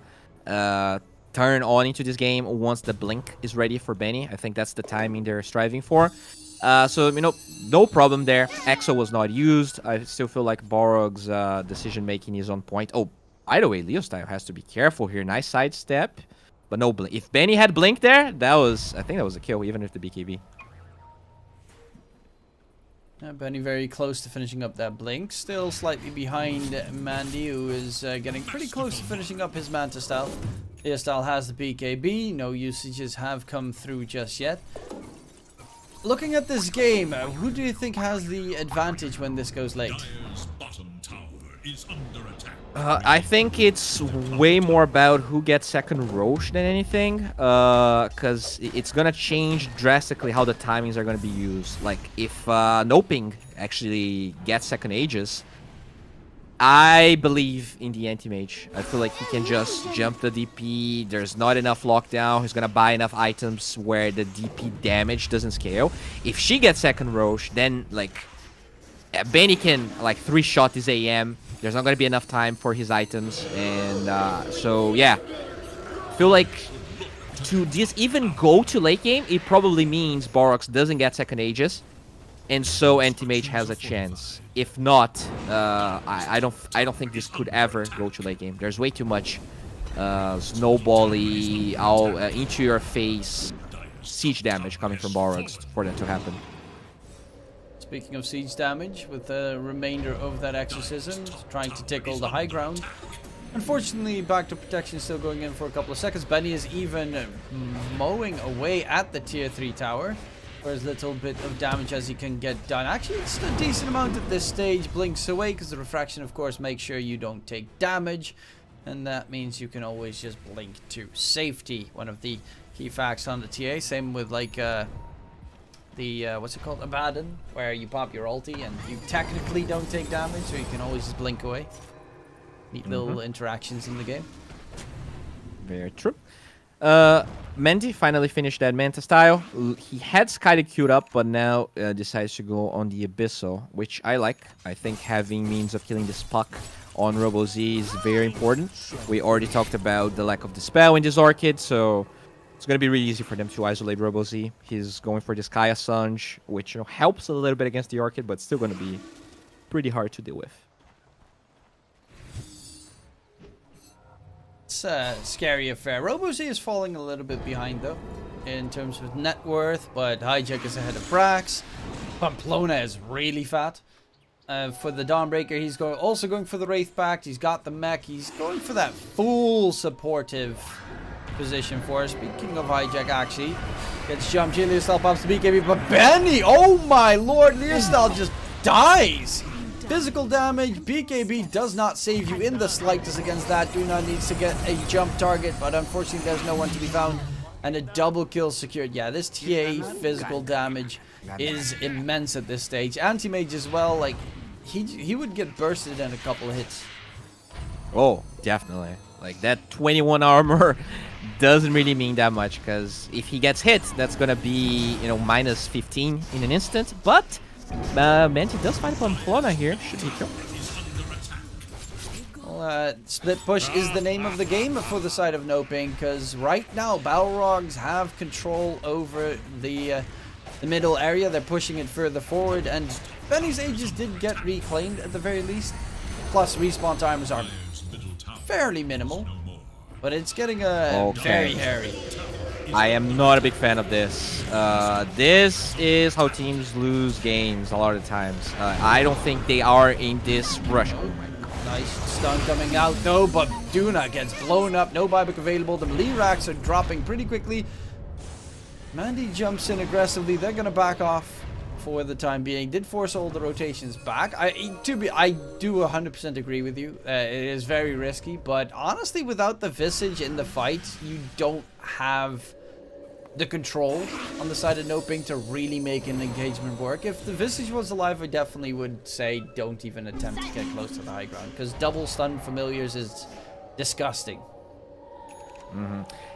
turn on into this game once the blink is ready for Benny. I think that's the timing they're striving for. So, you know, no problem there. Exo was not used. I still feel like Balrogs' decision-making is on point. Oh, by the way, Leostyle has to be careful here. Nice sidestep, but no blink. If Benny had blink there, I think that was a kill, even with the BKB. Benny very close to finishing up that blink. Still slightly behind Mandy, who is getting pretty close to finishing up his Manta style. Leostyle has the BKB. No usages have come through just yet. Looking at this game, who do you think has the advantage when this goes late? Dire's bottom tower is under attack. I think it's way more about who gets second Roche than anything, because it's gonna change drastically how the timings are gonna be used. Like, if NoPing actually gets second Aegis, I believe in the anti-mage. I feel like he can just jump the DP. There's not enough lockdown. He's gonna buy enough items where the DP damage doesn't scale. If she gets second Roche, then, like, Benny can, like, 3-shot his AM. There's not going to be enough time for his items. And so, yeah. I feel like to just even go to late game, it probably means Balrogs doesn't get second Aegis. And so anti-mage has a chance. If not, I don't think this could ever go to late game. There's way too much snowbally, into your face siege damage coming from Balrogs for that to happen. Speaking of siege damage, with the remainder of that exorcism, trying to tickle the high ground. Unfortunately, back to protection still going in for a couple of seconds. Benny is even mowing away at the tier 3 tower for as little bit of damage as he can get done. Actually, it's a decent amount at this stage. Blinks away because the refraction, of course, makes sure you don't take damage. And that means you can always just blink to safety. One of the key facts on the TA. Same with, like, what's it called? Abaddon, where you pop your ulti and you technically don't take damage, so you can always just blink away. Neat little interactions in the game. Very true. Mendy finally finished that Manta style. He had Skyda queued up, but now decides to go on the Abyssal, which I like. I think having means of killing this puck on Robo Z is very important. We already talked about the lack of Dispel in this Orchid, so it's going to be really easy for them to isolate Robo Z. He's going for this Kaya Sunge, which, you know, helps a little bit against the Orchid, but still going to be pretty hard to deal with. It's a scary affair. Robo Z is falling a little bit behind, though, in terms of net worth, but Hijack is ahead of Brax. Pamplona is really fat. For the Dawnbreaker, he's also going for the Wraith Pact. He's got the mech. He's going for that full supportive position for us. Speaking of Hijack, actually gets jumped. Learstyle pops the BKB, but Benny, oh my lord, Learstyle just dies. Physical damage, BKB does not save you in the slightest against that. Duna needs to get a jump target, but unfortunately there's no one to be found, and a double kill secured. Yeah, this TA physical damage is immense at this stage. Anti-mage as well, like he would get bursted in a couple of hits. Oh, definitely. Like, that 21 armor doesn't really mean that much, because if he gets hit, that's gonna be, you know, minus 15 in an instant. But Menti does find Pamplona here. Should be killed. Well, split push is the name of the game for the side of NoPing, because right now Balrogs have control over the middle area. They're pushing it further forward, and Benny's Aegis did get reclaimed at the very least. Plus, respawn timers are fairly minimal, but it's getting very hairy. I am not a big fan of this. This is how teams lose games a lot of the times. I don't think they are in this rush. Oh my god. Nice stun coming out though, but Duna gets blown up. No buyback available. The melee racks are dropping pretty quickly. Mandy jumps in aggressively. They're going to back off for the time being. Did force all the rotations back. I do 100% agree with you. It is very risky, but honestly, without the Visage in the fight, you don't have the control on the side of NoPing to really make an engagement work. If the Visage was alive, I definitely would say don't even attempt to get close to the high ground, because double stun familiars is disgusting.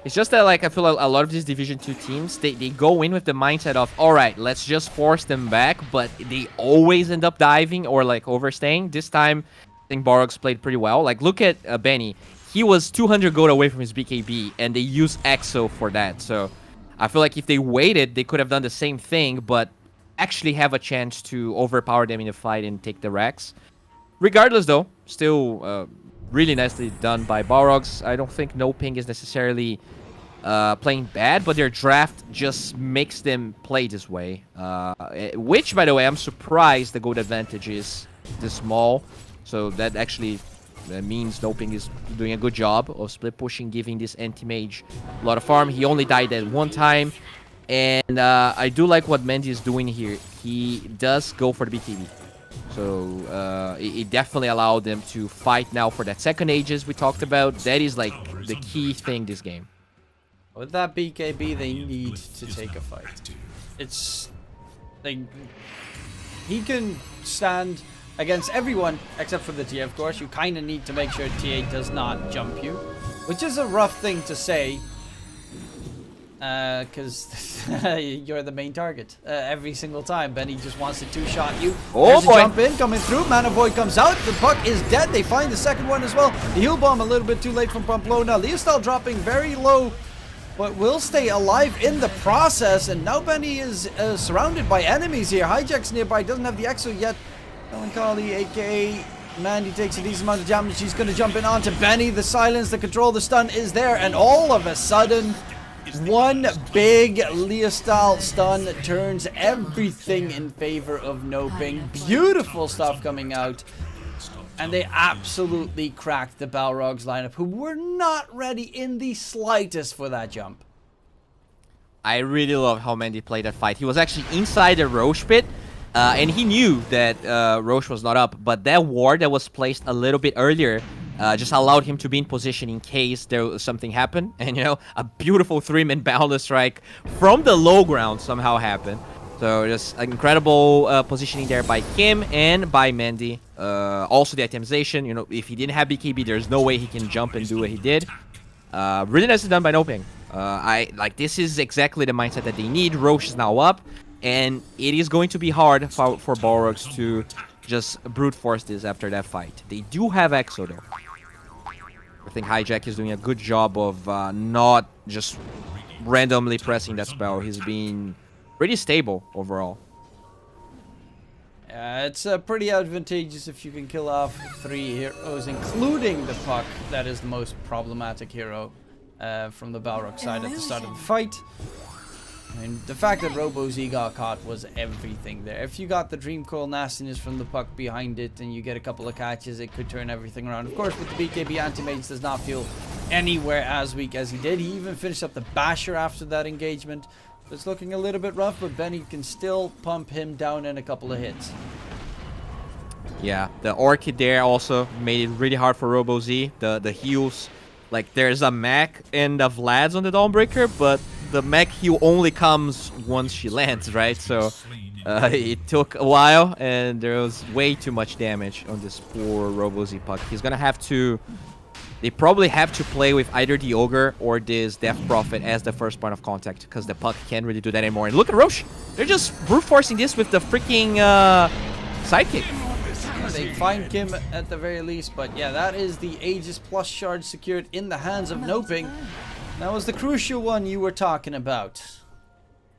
It's just that, like, I feel like a lot of these Division 2 teams, they go in with the mindset of, alright, let's just force them back, but they always end up diving or, like, overstaying. This time, I think Balrogs played pretty well. Like, look at Benny. He was 200 gold away from his BKB, and they used EXO for that. So I feel like if they waited, they could have done the same thing, but actually have a chance to overpower them in the fight and take the Rex. Regardless, though, still really nicely done by Balrogs. I don't think NoPing is necessarily playing bad, but their draft just makes them play this way. Which, by the way, I'm surprised the gold advantage is this small. So that actually means NoPing is doing a good job of split pushing, giving this anti-mage a lot of farm. He only died at one time. And I do like what Mendy is doing here. He does go for the BKB. So it definitely allowed them to fight now for that second Aegis we talked about. That is like the key thing this game. With that BKB, they need to take a fight. It's like he can stand against everyone except for the TA, of course. You kind of need to make sure TA does not jump you, which is a rough thing to say, because you're the main target every single time. Benny just wants to two-shot you. Oh, there's boy. a jump in coming through. Mana Void comes out. The puck is dead. They find the second one as well. The heal bomb a little bit too late from Pamplona. Leostal dropping very low, but will stay alive in the process. And now Benny is surrounded by enemies here. Hijack's nearby, doesn't have the Exo yet. Melancholy, aka Mandy, takes a decent amount of damage. She's going to jump in onto Benny. The silence, the control, the stun is there. And all of a sudden, one big Leostal stun turns everything in favor of NoPing. Beautiful stuff coming out. And they absolutely cracked the Balrogs lineup, who were not ready in the slightest for that jump. I really love how Mandy played that fight. He was actually inside the Roche pit, and he knew that Roche was not up, but that ward that was placed a little bit earlier just allowed him to be in position in case there was something happened. And, you know, a beautiful 3-man boundless strike from the low ground somehow happened. So just incredible positioning there by Kim and by Mandy. Also the itemization, you know, if he didn't have BKB, there's no way he can jump and do what he did. Really nicely done by NoPing. This is exactly the mindset that they need. Roche is now up, and it is going to be hard for Balrogs to just brute force this after that fight. They do have Exo though. I think Hijack is doing a good job of not just randomly pressing that spell. He's been pretty stable overall. It's pretty advantageous if you can kill off 3 heroes, including the puck. That is the most problematic hero from the Balrog side at the start of the fight. And the fact that Robo-Z got caught was everything there. If you got the Dream Coil nastiness from the puck behind it and you get a couple of catches, it could turn everything around. Of course, with the BKB, Anti-Mage does not feel anywhere as weak as he did. He even finished up the Basher after that engagement. It's looking a little bit rough, but Benny can still pump him down in a couple of hits. Yeah, the Orchid there also made it really hard for Robo-Z. The heals, like there's a mech and a Vlad's on the Dawnbreaker, but the mech heal only comes once she lands, right? So it took a while, and there was way too much damage on this poor Robo-Z puck. He's gonna have to... They probably have to play with either the Ogre or this Death Prophet as the first point of contact, because the puck can't really do that anymore. And look at Roche! They're just brute forcing this with the freaking sidekick. They find Kim at the very least, but yeah, that is the Aegis Plus shard secured in the hands of NoPing. That was the crucial one you were talking about.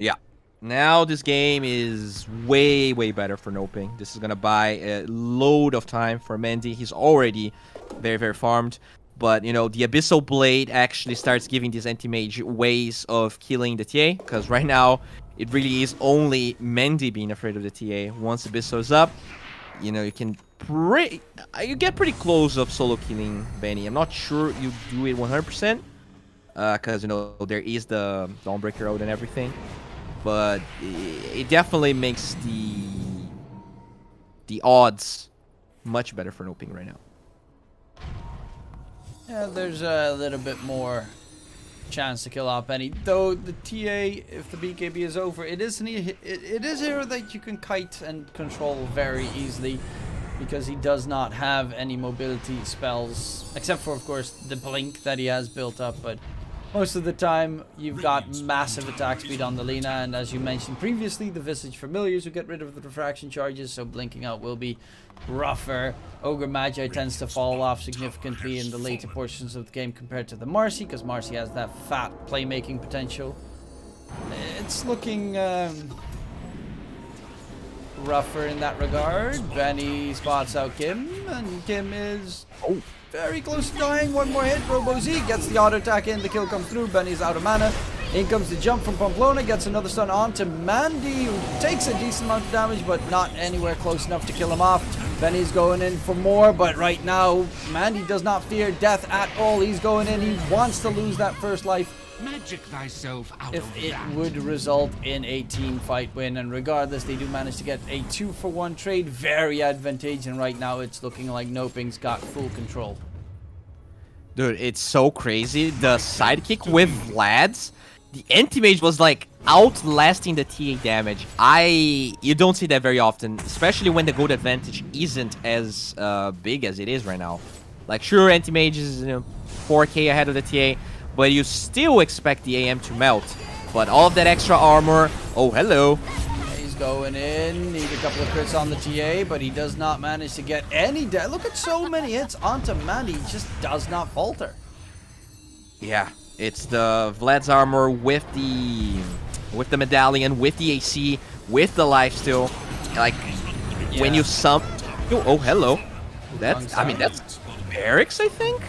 Yeah. Now this game is way, way better for NoPing. This is going to buy a load of time for Mandy. He's already very, very farmed. But, you know, the Abyssal Blade actually starts giving these anti-mage ways of killing the TA. Because right now, it really is only Mandy being afraid of the TA. Once Abyssal is up, you know, you can you get pretty close of solo killing Benny. I'm not sure you do it 100%. Because, you know, there is the Dawnbreaker out and everything. But it definitely makes the odds much better for NoPing right now. Yeah, there's a little bit more chance to kill off Benny. Though the TA, if the BKB is over, it is a hero that you can kite and control very easily, because he does not have any mobility spells, except for, of course, the blink that he has built up. But most of the time, you've got massive attack speed on the Lina, and as you mentioned previously, the Visage Familiars will get rid of the refraction charges, so blinking out will be rougher. Ogre Magi tends to fall off significantly in the later portions of the game compared to the Marcy, because Marcy has that fat playmaking potential. It's looking rougher in that regard. Benny spots out Kim, and Kim is very close to dying. One more hit. Robo-Z gets the auto attack in. The kill comes through. Benny's out of mana. In comes the jump from Pamplona, gets another stun onto Mandy, who takes a decent amount of damage, but not anywhere close enough to kill him off. Benny's going in for more, but right now, Mandy does not fear death at all. He's going in, he wants to lose that first life Magic thyself out if of it that. would result in a team fight win. And regardless, they do manage to get a 2-for-1 trade. Very advantageous, and right now it's looking like NoPing's got full control. Dude, it's so crazy. The sidekick with Vlad's, the anti-mage was like outlasting the TA damage. You don't see that very often, especially when the gold advantage isn't as big as it is right now. Like, sure, anti-mage is 4k ahead of the TA, but you still expect the AM to melt. But all of that extra armor, oh, hello. He's going in, need a couple of crits on the TA, but he does not manage to get any Look at so many hits onto Mandy, he just does not falter. Yeah, it's the Vlad's armor with the medallion, with the AC, with the lifesteal. Like, when you sum... Oh, hello. That's barracks, I think?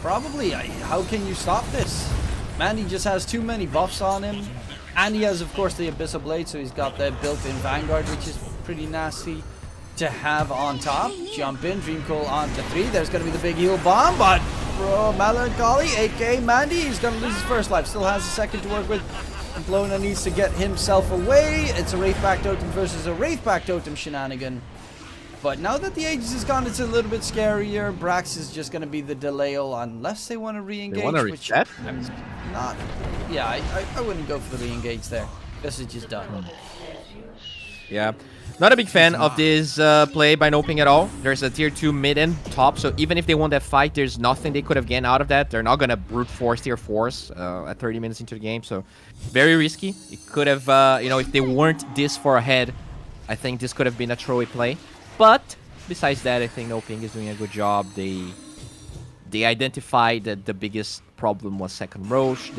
Probably. How can you stop this? Mandy just has too many buffs on him. And he has, of course, the Abyssal Blade, so he's got the built-in Vanguard, which is pretty nasty to have on top. Jump in, Dreamcoil onto 3. There's going to be the big heal bomb, but Melancholy, aka Mandy, he's going to lose his first life. Still has a second to work with. Pamplona needs to get himself away. It's a Wraithback Totem versus a Wraithback Totem shenanigan. But now that the Aegis is gone, it's a little bit scarier. Brax is just going to be the delay-all unless they want to re-engage. They want to reset? I'm not... Yeah, I wouldn't go for the re-engage there. This is just done. Yeah. Not a big fan of this play by NoPing at all. There's a tier 2 mid and top, so even if they won that fight, there's nothing they could have gained out of that. They're not going to brute force tier 4s at 30 minutes into the game, so very risky. It could have, if they weren't this far ahead, I think this could have been a throwaway play. But besides that, I think NoPing is doing a good job. They identified that the biggest problem was second Roche.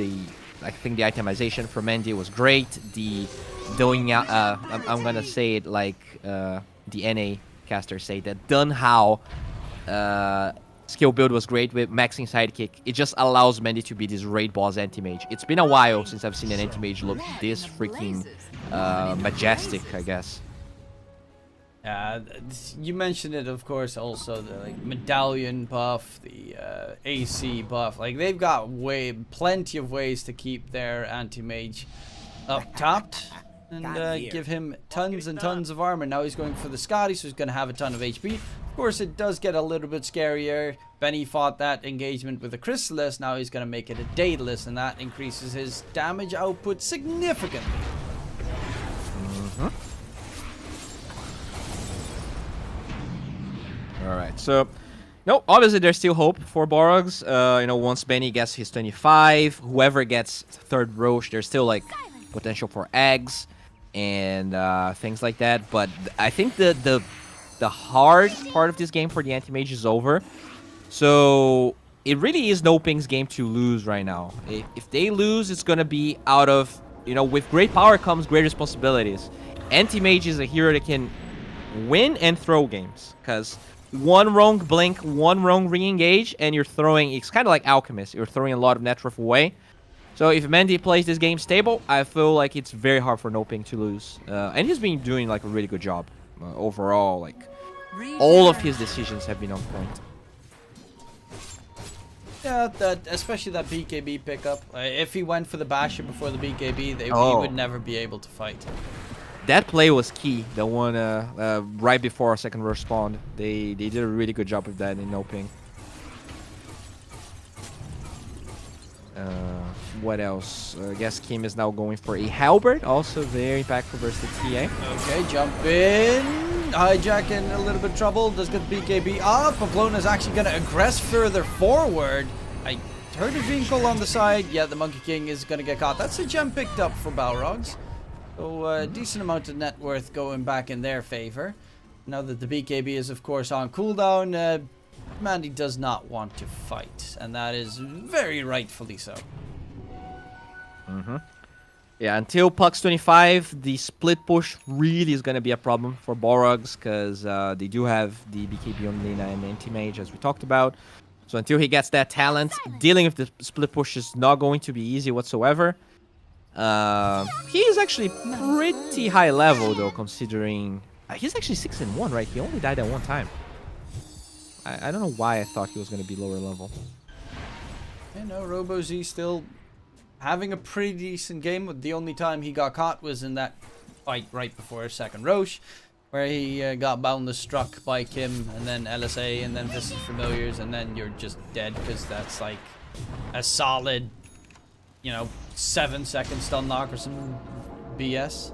I think the itemization from Andy was great. I'm gonna say it like the NA casters say that Dun Hao skill build was great with maxing sidekick. It just allows Mandy to be this raid boss anti-mage. It's been a while since I've seen an anti-mage look this freaking majestic, I guess. You mentioned it, of course, also the medallion buff, the AC buff. Like, they've got plenty of ways to keep their anti-mage up topped and give him tons and tons of armor. Now he's going for the Scotty, so he's going to have a ton of HP. Of course, it does get a little bit scarier. Benny fought that engagement with a Chrysalis. Now he's going to make it a Daedalus, and that increases his damage output significantly. Alright, so, no, obviously there's still hope for Balrogs. Once Benny gets his 25, whoever gets third Roche, there's still, like, potential for eggs and things like that. But I think the hard part of this game for the anti-mage is over. So, it really is NoPing's game to lose right now. If they lose, it's going to be out of, with great power comes great responsibilities. Anti-mage is a hero that can win and throw games, because one wrong blink, one wrong re-engage, and you're throwing... It's kind of like Alchemist. You're throwing a lot of net worth away. So if Mandy plays this game stable, I feel like it's very hard for NoPing to lose. And he's been doing like a really good job overall. Like, all of his decisions have been on point. Yeah, especially that BKB pickup. If he went for the Basher before the BKB, he would never be able to fight. That play was key. The one right before our second rush spawned. They did a really good job with that in NoPing. What else? I guess Kim is now going for a Halberd. Also very impactful versus the TA. Okay, jump in. Hijack in a little bit of trouble. Does get the BKB up. Pamplona is actually going to aggress further forward. I heard a Dreamcoil on the side. Yeah, the Monkey King is going to get caught. That's a gem picked up for Balrogs. So a decent amount of net worth going back in their favor. Now that the BKB is, of course, on cooldown, Mandy does not want to fight. And that is very rightfully so. Yeah, until Puck's 25, the split push really is going to be a problem for Balrogs, because they do have the BKB on Lina and Anti-Mage, as we talked about. So until he gets that talent, dealing with the split push is not going to be easy whatsoever. He is actually pretty high level though, considering he's actually 6-1, right? He only died at one time. I don't know why I thought he was going to be lower level. You know, RoboZ still having a pretty decent game. The only time he got caught was in that fight right before his second Roche, where he got boundless struck by Kim, and then LSA, and then Visage Familiars, and then you're just dead, because that's like a solid, you know, 7-second stun lock or some BS.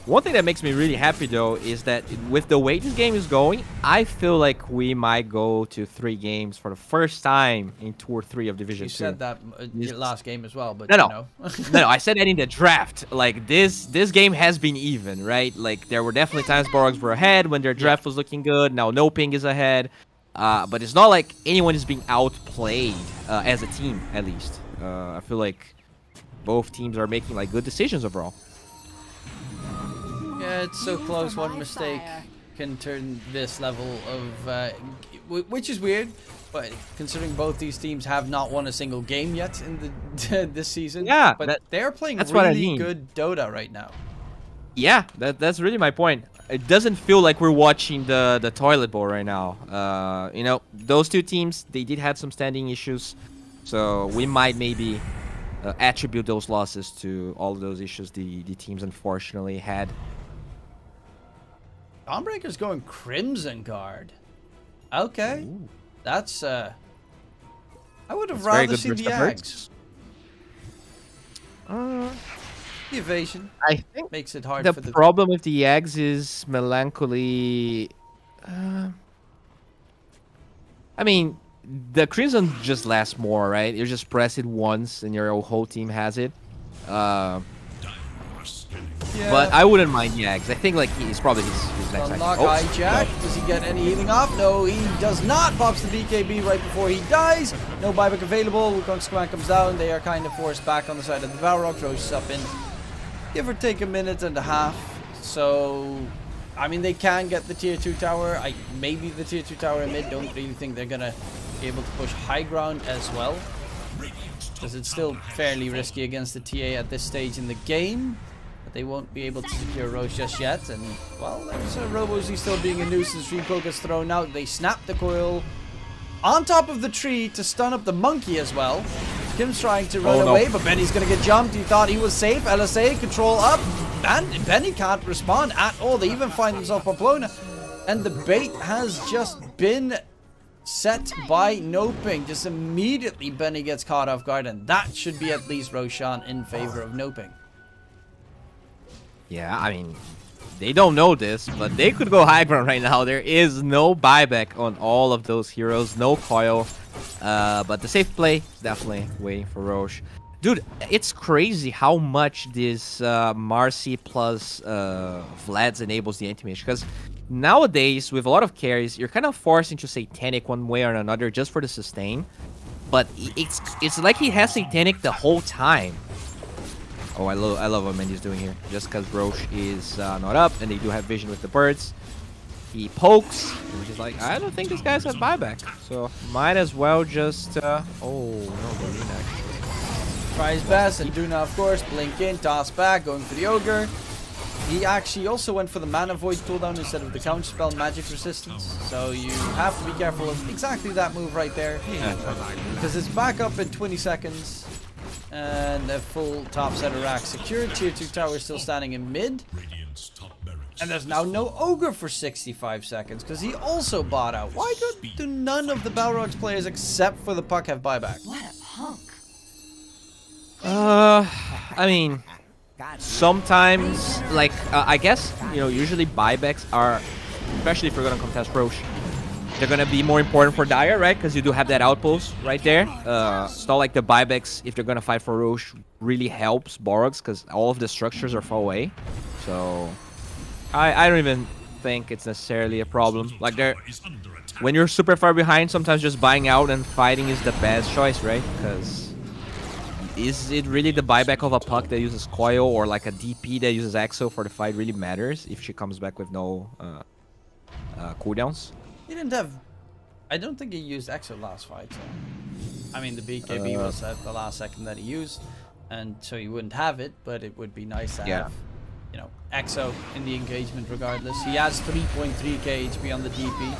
One thing that makes me really happy though is that with the way this game is going, I feel like we might go to 3 games for the first time in Tour 3 of Division 2. You said that your last game as well, but no, you no. know. No, I said that in the draft. Like this game has been even, right? Like there were definitely times Balrogs were ahead when their draft was looking good. Now NoPing is ahead, but it's not like anyone is being outplayed as a team, at least. I feel like both teams are making like good decisions overall. Yeah, it's so close. One mistake can turn this level of, which is weird, but considering both these teams have not won a single game yet in the this season. Yeah, but they're playing that's really what I mean. good Dota right now. Yeah, that's really my point. It doesn't feel like we're watching the toilet bowl right now. You know, those two teams, they did have some standing issues, so we might maybe attribute those losses to all of those issues the teams unfortunately had. Dawnbreaker's going Crimson Guard. Okay. Ooh. That's, I would have That's very rather good seen versus the the Ags. Birds. The evasion I think makes it hard the for the... problem with the eggs is melancholy. I mean, the Crimson just lasts more, right? You just press it once and your whole team has it. Yeah. But I wouldn't mind the eggs. I think like he's probably his next Unlock item. hijack. Does he get any healing off? No, he does not. Pops the BKB right before he dies. No buyback available. Wukong's command comes down. They are kind of forced back on the side of the Balrog. Roche up in give or take a minute and a half. So, I mean, they can get the tier 2 tower. Maybe the tier 2 tower in mid. Don't really think they're gonna be able to push high ground as well, because it's still fairly risky against the TA at this stage in the game. They won't be able to secure Roche just yet, and well, there's RoboZ still being a nuisance. Dream Poke gets thrown out. They snap the coil on top of the tree to stun up the monkey as well. Kim's trying to run away, but Benny's gonna get jumped. He thought he was safe. LSA control up, and Benny can't respond at all. They even find themselves Pamplona, and the bait has just been set by NoPing. Just immediately Benny gets caught off guard, and that should be at least Roshan in favor of NoPing. Yeah, I mean, they don't know this, but they could go high ground right now. There is no buyback on all of those heroes, no coil. But the safe play is definitely waiting for Roche. Dude, it's crazy how much this Marcy plus Vlad's enables the anti-mage. Because nowadays, with a lot of carries, you're kind of forced into Satanic one way or another just for the sustain. But it's like he has Satanic the whole time. Oh, I love what Mendy's doing here. Just because Roche is not up, and they do have vision with the birds. He pokes, and he's like, I don't think this guy's has buyback. So, might as well just... oh, no, Marina actually. Tries best, and Duna, of course, blink in, toss back, going for the Ogre. He actually also went for the Mana Void cooldown instead of the counterspell magic resistance. So you have to be careful of exactly that move right there. Because it's back up in 20 seconds. And a full top set of racks secured. Tier 2 tower still standing in mid. And there's now no Ogre for 65 seconds because he also bought out. Why do none of the Balrogs players except for the Puck have buyback? What a punk. I mean, sometimes, like, I guess, you know, usually buybacks are, especially if you're going to contest Roche, they're going to be more important for Dire, right? Because you do have that outpost right there. It's not like the buybacks, if they're going to fight for Roche, really helps Balrogs because all of the structures are far away. So, I don't even think it's necessarily a problem. Like, when you're super far behind, sometimes just buying out and fighting is the best choice, right? Because is it really the buyback of a Puck that uses Coil or like a DP that uses Exo for the fight really matters if she comes back with no cooldowns? He didn't have I don't think he used Exo last fight. So. I mean, the BKB was at the last second that he used, and so he wouldn't have it, but it would be nice to have, you know, Exo in the engagement regardless. He has 3.3k HP on the DP,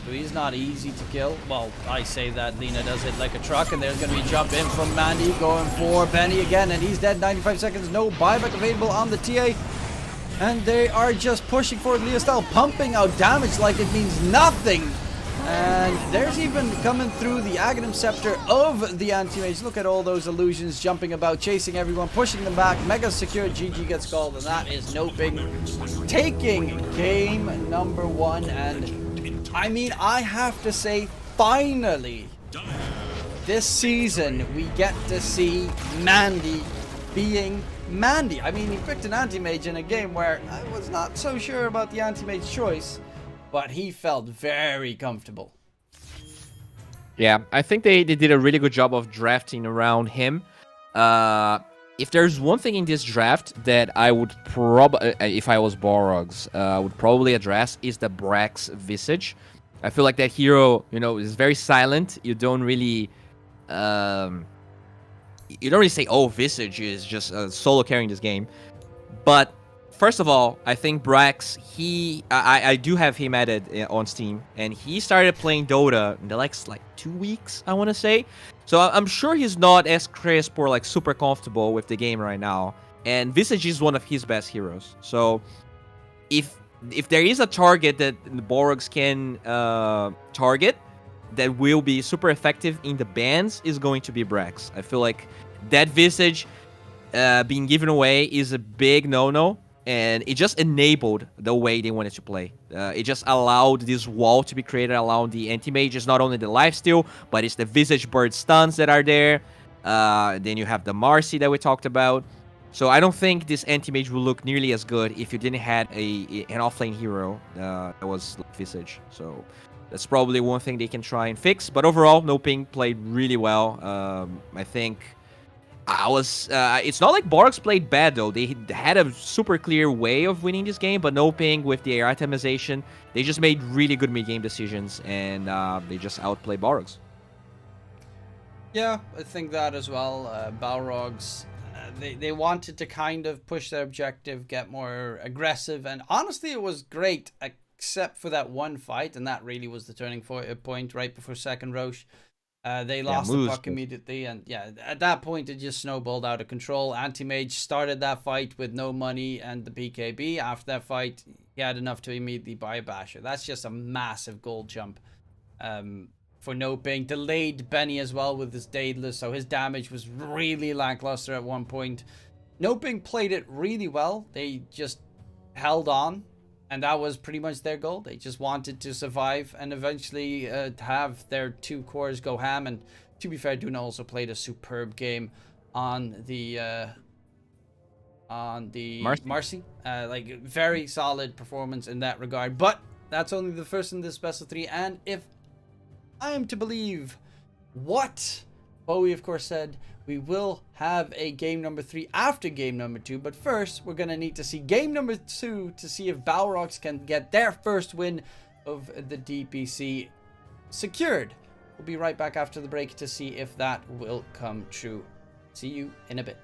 so he's not easy to kill. Well, I say that, Lina does it like a truck, and there's going to be a jump in from Mandy, going for Benny again, and he's dead. 95 seconds, no buyback available on the TA. And they are just pushing forward. Leostyle pumping out damage like it means nothing. And there's even coming through the Aghanim Scepter of the Anti-Mage. Look at all those illusions jumping about, chasing everyone, pushing them back. Mega secure, GG gets called, and that is NoPing taking game number 1. And I mean, I have to say, finally, this season, we get to see Mandy being Mandy. I mean, he picked an anti-mage in a game where I was not so sure about the anti-mage choice, but he felt very comfortable. Yeah, I think they did a really good job of drafting around him. If there's one thing in this draft that I would probably, if I was Balrogs, would probably address is the Brax Visage. I feel like that hero, you know, is very silent. You don't really say, oh, Visage is just solo carrying this game. But first of all, I think Brax, I do have him added on Steam, and he started playing Dota in the last like 2 weeks, I want to say. So I'm sure he's not as crisp or like super comfortable with the game right now. And Visage is one of his best heroes. So if there is a target that the Balrogs can target that will be super effective in the bans, is going to be Brax. I feel like that Visage being given away is a big no-no, and it just enabled the way they wanted to play. It just allowed this wall to be created, allowing the anti-mages, not only the lifesteal, but it's the Visage bird stuns that are there. Then you have the Marcy that we talked about. So I don't think this anti-mage will look nearly as good if you didn't have an offlane hero that was like Visage. So that's probably one thing they can try and fix. But overall, NoPing played really well. I think it's not like Balrogs played bad, though. They had a super clear way of winning this game, but NoPing with the itemization, they just made really good mid-game decisions, and they just outplayed Balrogs. Yeah, I think that as well. Balrogs, they wanted to kind of push their objective, get more aggressive, and honestly, it was great, except for that one fight, and that really was the turning point right before second Roche. They lost the puck immediately, and yeah, at that point it just snowballed out of control. Anti-Mage started that fight with no money and the BKB. After that fight, he had enough to immediately buy a Basher. That's just a massive gold jump for NoPing. Delayed Benny as well with his Daedalus, so his damage was really lackluster at one point. NoPing played it really well. They just held on, and that was pretty much their goal. They just wanted to survive and eventually have their two cores go ham. And to be fair, Duna also played a superb game on the Marcy. Like, very solid performance in that regard. But that's only the first in this best of 3. And if I am to believe what Bowie, of course, said, we will have a game number 3 after game number 2. But first, we're going to need to see game number 2 to see if Balrogs can get their first win of the DPC secured. We'll be right back after the break to see if that will come true. See you in a bit.